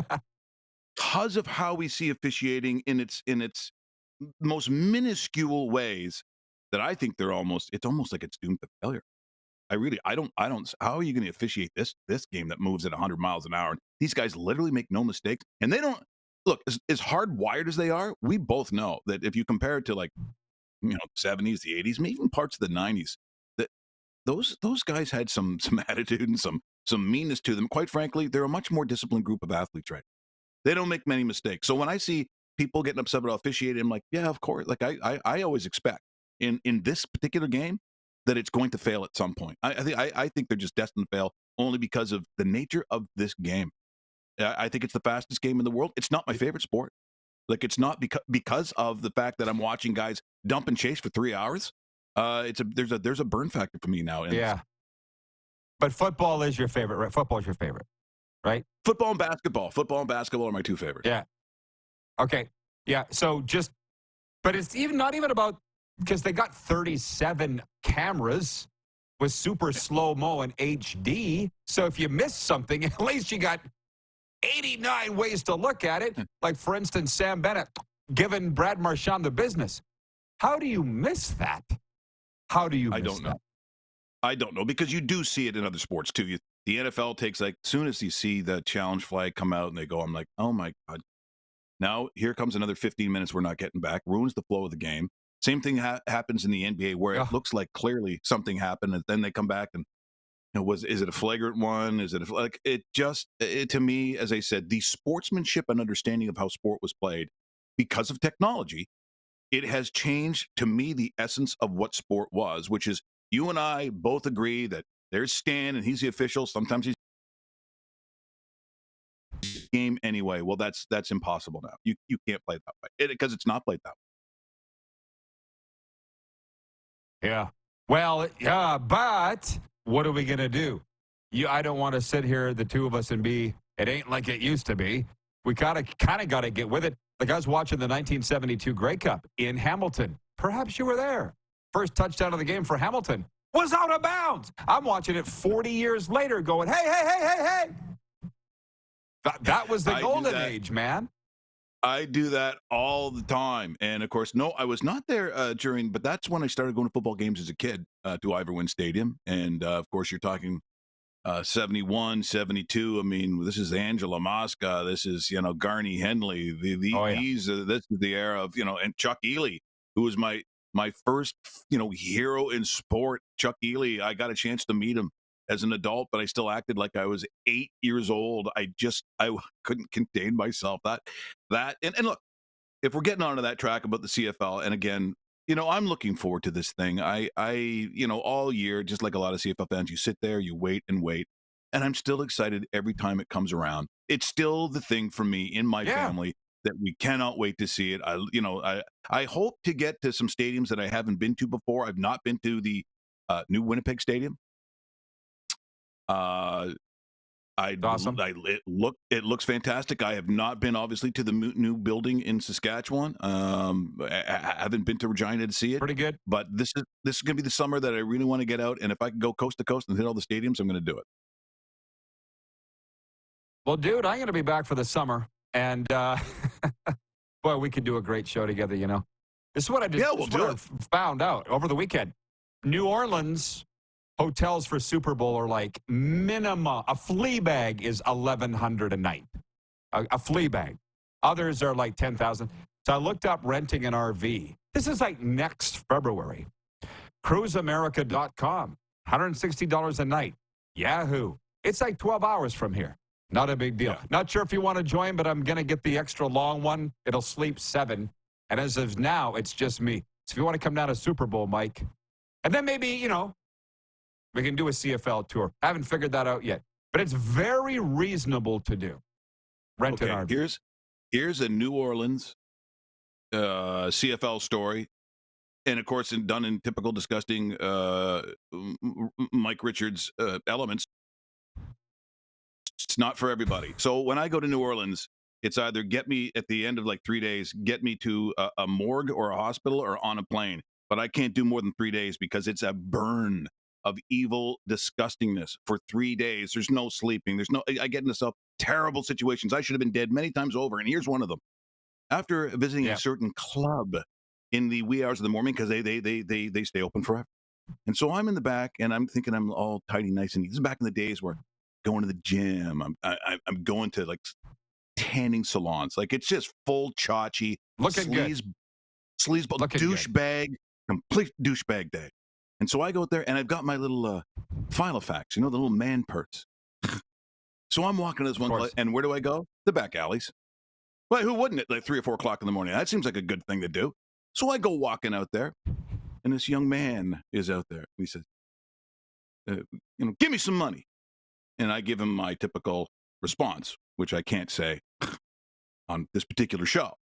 because of how we see officiating in its most minuscule ways, that I think it's almost like it's doomed to failure. I don't. How are you going to officiate this game that moves at 100 miles an hour? These guys literally make no mistakes, and they don't look as hardwired as they are. We both know that if you compare it to the 70s, the 80s, maybe even parts of the 90s, that those guys had some attitude and some meanness to them. Quite frankly, they're a much more disciplined group of athletes, right? They don't make many mistakes. So when I see people getting upset about officiating, I'm like, yeah, of course. Like I always expect in this particular game that it's going to fail at some point. I think they're just destined to fail only because of the nature of this game. I think it's the fastest game in the world. It's not my favorite sport. Like it's not because of the fact that I'm watching guys dump and chase for 3 hours. There's a burn factor for me now. Yeah. But football is your favorite, right? Football is your favorite, right? Football and basketball are my 2 favorites. Yeah. Okay. Yeah. So but it's not even about, because they got 37 cameras with super slow-mo and HD. So if you miss something, at least you got 89 ways to look at it. Like, for instance, Sam Bennett giving Brad Marchand the business. How do you miss that? How do you miss that? I don't know. I don't know, because you do see it in other sports too. The NFL takes, as soon as you see the challenge flag come out and they go, I'm like, oh my God. Now here comes another 15 minutes we're not getting back. Ruins the flow of the game. Same thing happens in the NBA where it looks like clearly something happened, and then they come back and is it a flagrant one? Is it to me, as I said, the sportsmanship and understanding of how sport was played because of technology, it has changed to me the essence of what sport was, which is you and I both agree that there's Stan and he's the official. Sometimes he's game anyway. Well, that's impossible now. You can't play that way because it's not played that way. Yeah. Well, yeah, but what are we going to do? I don't want to sit here, the two of us, and it ain't like it used to be. We kind of got to get with it. Like, I was watching the 1972 Grey Cup in Hamilton. Perhaps you were there. First touchdown of the game for Hamilton was out of bounds. I'm watching it 40 years later going, hey. That was the I do golden that. age, man. I do that all the time. And of course, no, I was not there during, but that's when I started going to football games as a kid to Iverwin Stadium. And of course, you're talking 71, 72. I mean, this is Angela Mosca. This is, Garney Henley. This is the era of, and Chuck Ely, who was my first, hero in sport. Chuck Ely, I got a chance to meet him as an adult, but I still acted like I was 8 years old. I couldn't contain myself. And look, if we're getting onto that track about the CFL, and again, I'm looking forward to this thing. I all year, just like a lot of CFL fans, you sit there, you wait and wait, and I'm still excited every time it comes around. It's still the thing for me in my family that we cannot wait to see it. I hope to get to some stadiums that I haven't been to before. I've not been to the new Winnipeg Stadium. Awesome. It looks fantastic. I have not been obviously to the new building in Saskatchewan. I haven't been to Regina to see it. Pretty good. But this is going to be the summer that I really want to get out. And if I can go coast to coast and hit all the stadiums, I'm going to do it. Well, dude, I'm going to be back for the summer, and boy, we could do a great show together. This is what I found out over the weekend. New Orleans hotels for Super Bowl are like minimum. A flea bag is $1,100 a night. A flea bag. Others are like $10,000. So I looked up renting an RV. This is like next February. CruiseAmerica.com. $160 a night. Yahoo. It's like 12 hours from here. Not a big deal. Yeah. Not sure if you want to join, but I'm going to get the extra long one. It'll sleep 7. And as of now, it's just me. So if you want to come down to Super Bowl, Mike, and then maybe, we can do a CFL tour. I haven't figured that out yet. But it's very reasonable to do. Rent an RV. Here's a New Orleans CFL story. And, of course, done in typical disgusting Mike Richards elements. It's not for everybody. So when I go to New Orleans, it's either get me at the end of like 3 days, get me to a morgue or a hospital or on a plane. But I can't do more than 3 days because it's a burn of evil disgustingness for 3 days. There's no sleeping. I get into terrible situations. I should have been dead many times over. And here's one of them. After visiting a certain club in the wee hours of the morning, because they stay open forever. And so I'm in the back and I'm thinking I'm all tidy, nice and neat. This is back in the days where going to the gym. I'm going to like tanning salons. Like it's just full chachi, looking good, sleazeball, douchebag, complete douchebag day. And so I go out there and I've got my little Filofax, the little man purse. So I'm walking to this one place, and where do I go? The back alleys. Well, who wouldn't at like 3 or 4 o'clock in the morning? That seems like a good thing to do. So I go walking out there, and this young man is out there. He says, give me some money. And I give him my typical response, which I can't say on this particular show.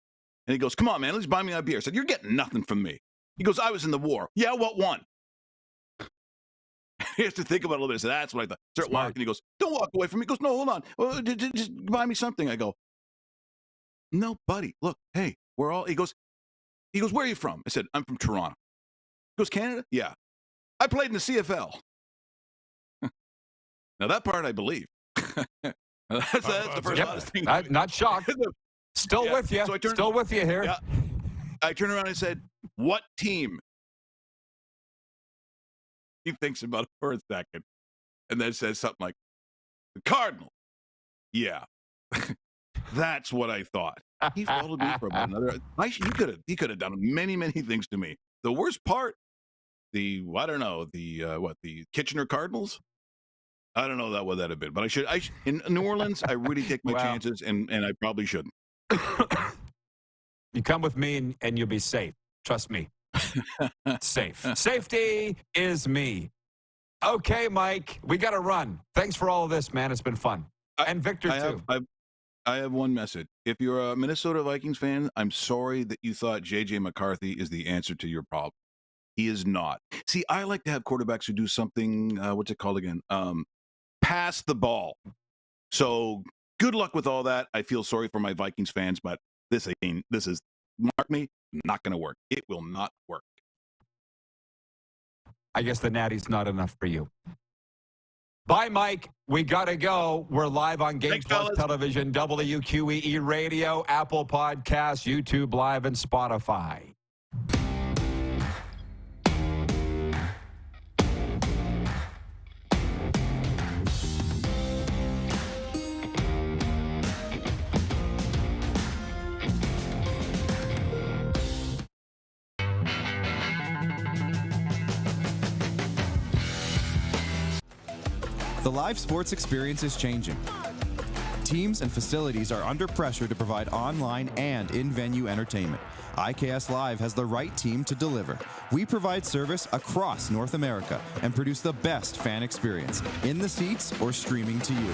And he goes, come on, man, let's buy me a beer. I said, you're getting nothing from me. He goes, I was in the war. Yeah, what one? He has to think about it a little bit. I said, that's what I thought. Start walking. He goes, don't walk away from me. He goes, no, hold on. Well, just buy me something. I go, no, buddy. Look, hey, we're all. He goes, where are you from? I said, I'm from Toronto. He goes, Canada? Yeah. I played in the CFL. Now, that part I believe. that's the first honest thing. Not shocked. Still with you. So still with you here. Yeah. I turned around and said, what team? He thinks about it for a second and then says something like, the Cardinals. Yeah. That's what I thought. He followed me for about another. He could have done many, many things to me. The worst part, the Kitchener Cardinals. I don't know what that'd have been, but I should. In New Orleans, I really take my chances, and I probably shouldn't. You come with me, and you'll be safe. Trust me. Safe. Safety is me. Okay, Mike, we got to run. Thanks for all of this, man. It's been fun. And Victor, too. I have one message. If you're a Minnesota Vikings fan, I'm sorry that you thought J.J. McCarthy is the answer to your problem. He is not. See, I like to have quarterbacks who do something, what's it called again? Pass the ball. So good luck with all that. I feel sorry for my Vikings fans, but this is, mark me, not going to work. It will not work. I guess the natty's not enough for you. Bye, Mike. We got to go. We're live on Game Thanks, Plus fellas. Television, WQEE Radio, Apple Podcasts, YouTube Live, and Spotify. The live sports experience is changing. Teams and facilities are under pressure to provide online and in-venue entertainment. IKS Live has the right team to deliver. We provide service across North America and produce the best fan experience, in the seats or streaming to you.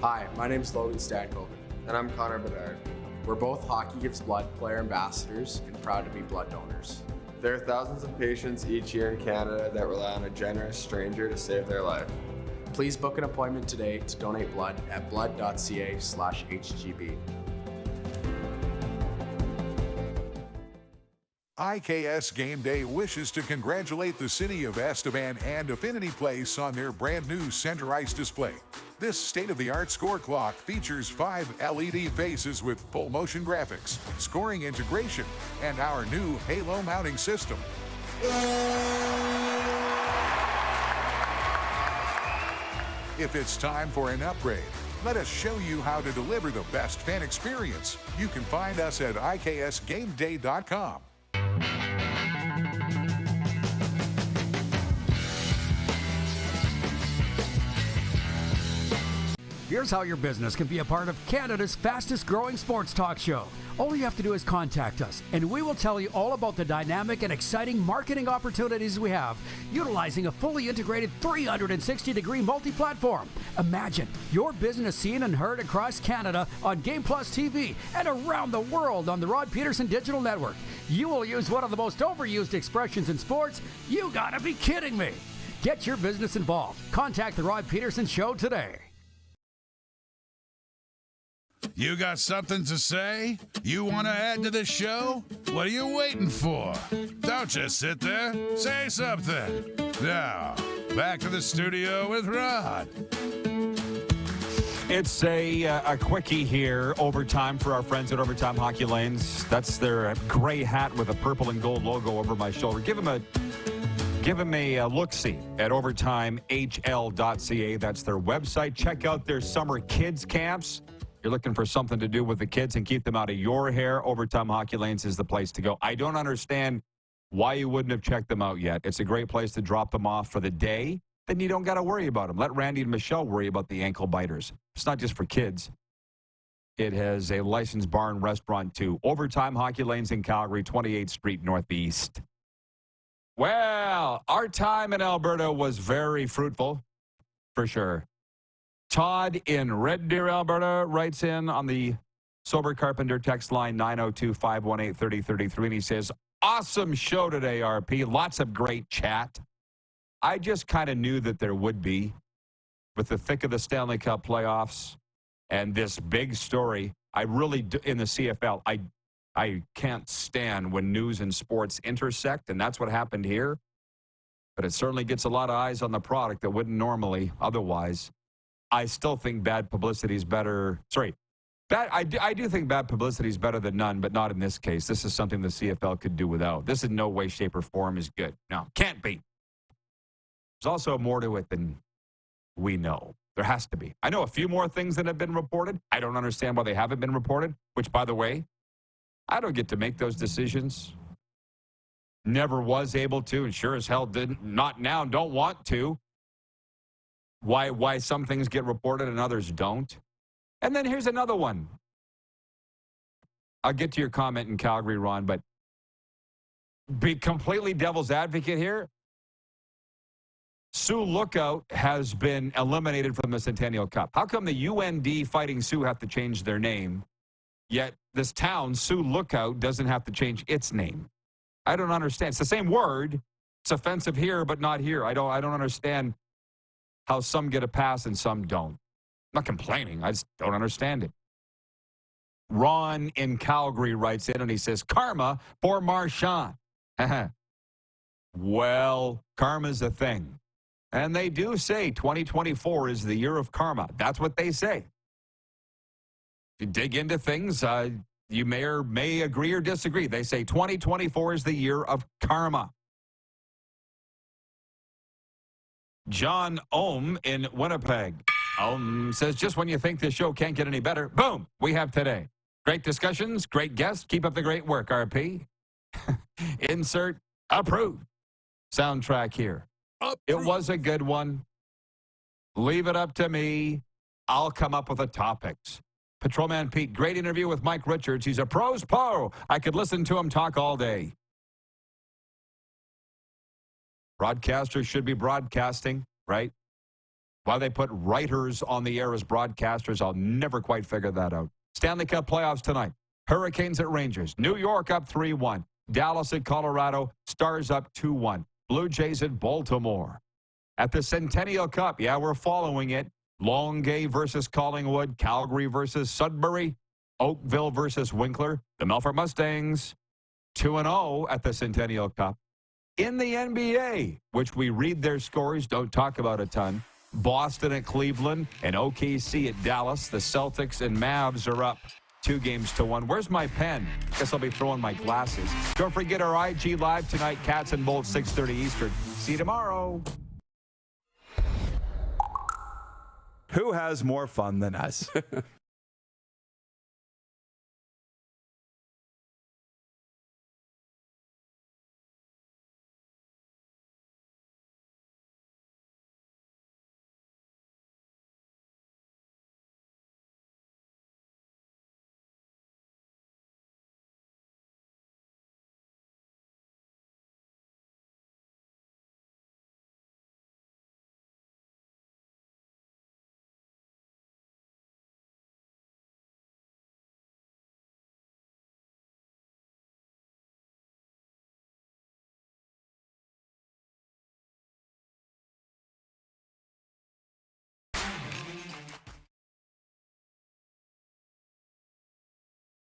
Hi, my name's Logan Stankoven. And I'm Connor Bedard. We're both Hockey Gives Blood player ambassadors and proud to be blood donors. There are thousands of patients each year in Canada that rely on a generous stranger to save their life. Please book an appointment today to donate blood at blood.ca/HGB. IKS Game Day wishes to congratulate the city of Estevan and Affinity Place on their brand new center ice display. This state-of-the-art score clock features 5 LED faces with full motion graphics, scoring integration, and our new Halo mounting system. If it's time for an upgrade, let us show you how to deliver the best fan experience. You can find us at iksgameday.com. Here's how your business can be a part of Canada's fastest growing sports talk show. All you have to do is contact us, and we will tell you all about the dynamic and exciting marketing opportunities we have, utilizing a fully integrated 360-degree multi-platform. Imagine your business seen and heard across Canada on Game Plus TV and around the world on the Rod Pedersen Digital Network. You will use one of the most overused expressions in sports. You gotta be kidding me. Get your business involved. Contact the Rod Pedersen Show today. You got something to say? You want to add to the show? What are you waiting for? Don't just sit there. Say something. Now, back to the studio with Rod. It's a quickie here, overtime for our friends at Overtime Hockey Lanes. That's their gray hat with a purple and gold logo over my shoulder. Give them a look-see at overtimehl.ca. That's their website. Check out their summer kids camps. You're looking for something to do with the kids and keep them out of your hair, Overtime Hockey Lanes is the place to go. I don't understand why you wouldn't have checked them out yet. It's a great place to drop them off for the day. Then you don't got to worry about them. Let Randy and Michelle worry about the ankle biters. It's not just for kids. It has a licensed bar and restaurant, too. Overtime Hockey Lanes in Calgary, 28th Street Northeast. Well, our time in Alberta was very fruitful, for sure. Todd in Red Deer, Alberta, writes in on the Sober Carpenter text line 902-518-3033, and he says, awesome show today, RP. Lots of great chat. I just kind of knew that there would be with the thick of the Stanley Cup playoffs and this big story. I really do, in the CFL, I can't stand when news and sports intersect, and that's what happened here. But it certainly gets a lot of eyes on the product that wouldn't normally otherwise. I still think bad publicity is better. I do think bad publicity is better than none, but not in this case. This is something the CFL could do without. This in no way, shape, or form is good. No, can't be. There's also more to it than we know. There has to be. I know a few more things that have been reported. I don't understand why they haven't been reported, which, by the way, I don't get to make those decisions. Never was able to, and sure as hell didn't, not now, don't want to. Why some things get reported and others don't. And then here's another one. I'll get to your comment in Calgary, Ron, but be completely devil's advocate here. Sioux Lookout has been eliminated from the Centennial Cup. How come the UND Fighting Sioux have to change their name, yet this town, Sioux Lookout, doesn't have to change its name? I don't understand. It's the same word. It's offensive here, but not here. I don't understand how some get a pass and some don't. I'm not complaining. I just don't understand it. Ron in Calgary writes in and he says, karma for Marchand. Well, karma's a thing. And they do say 2024 is the year of karma. That's what they say. If you dig into things, you may agree or disagree. They say 2024 is the year of karma. John Ohm in Winnipeg. Ohm says, just when you think this show can't get any better, boom, we have today. Great discussions, great guests. Keep up the great work, RP. Insert approved soundtrack here. It was a good one. Leave it up to me. I'll come up with the topics. Patrolman Pete, great interview with Mike Richards. He's a pro's pro. I could listen to him talk all day. Broadcasters should be broadcasting, right? Why they put writers on the air as broadcasters, I'll never quite figure that out. Stanley Cup playoffs tonight. Hurricanes at Rangers. New York up 3-1. Dallas at Colorado. Stars up 2-1. Blue Jays at Baltimore. At the Centennial Cup, yeah, we're following it. Longueuil versus Collingwood. Calgary versus Sudbury. Oakville versus Winkler. The Melfort Mustangs 2-0 at the Centennial Cup. In the NBA, which we read their scores, don't talk about a ton. Boston at Cleveland and OKC at Dallas. The Celtics and Mavs are up 2-1. Where's my pen? Guess I'll be throwing my glasses. Don't forget our IG Live tonight, Cats and Bolts, 6:30 Eastern. See you tomorrow. Who has more fun than us?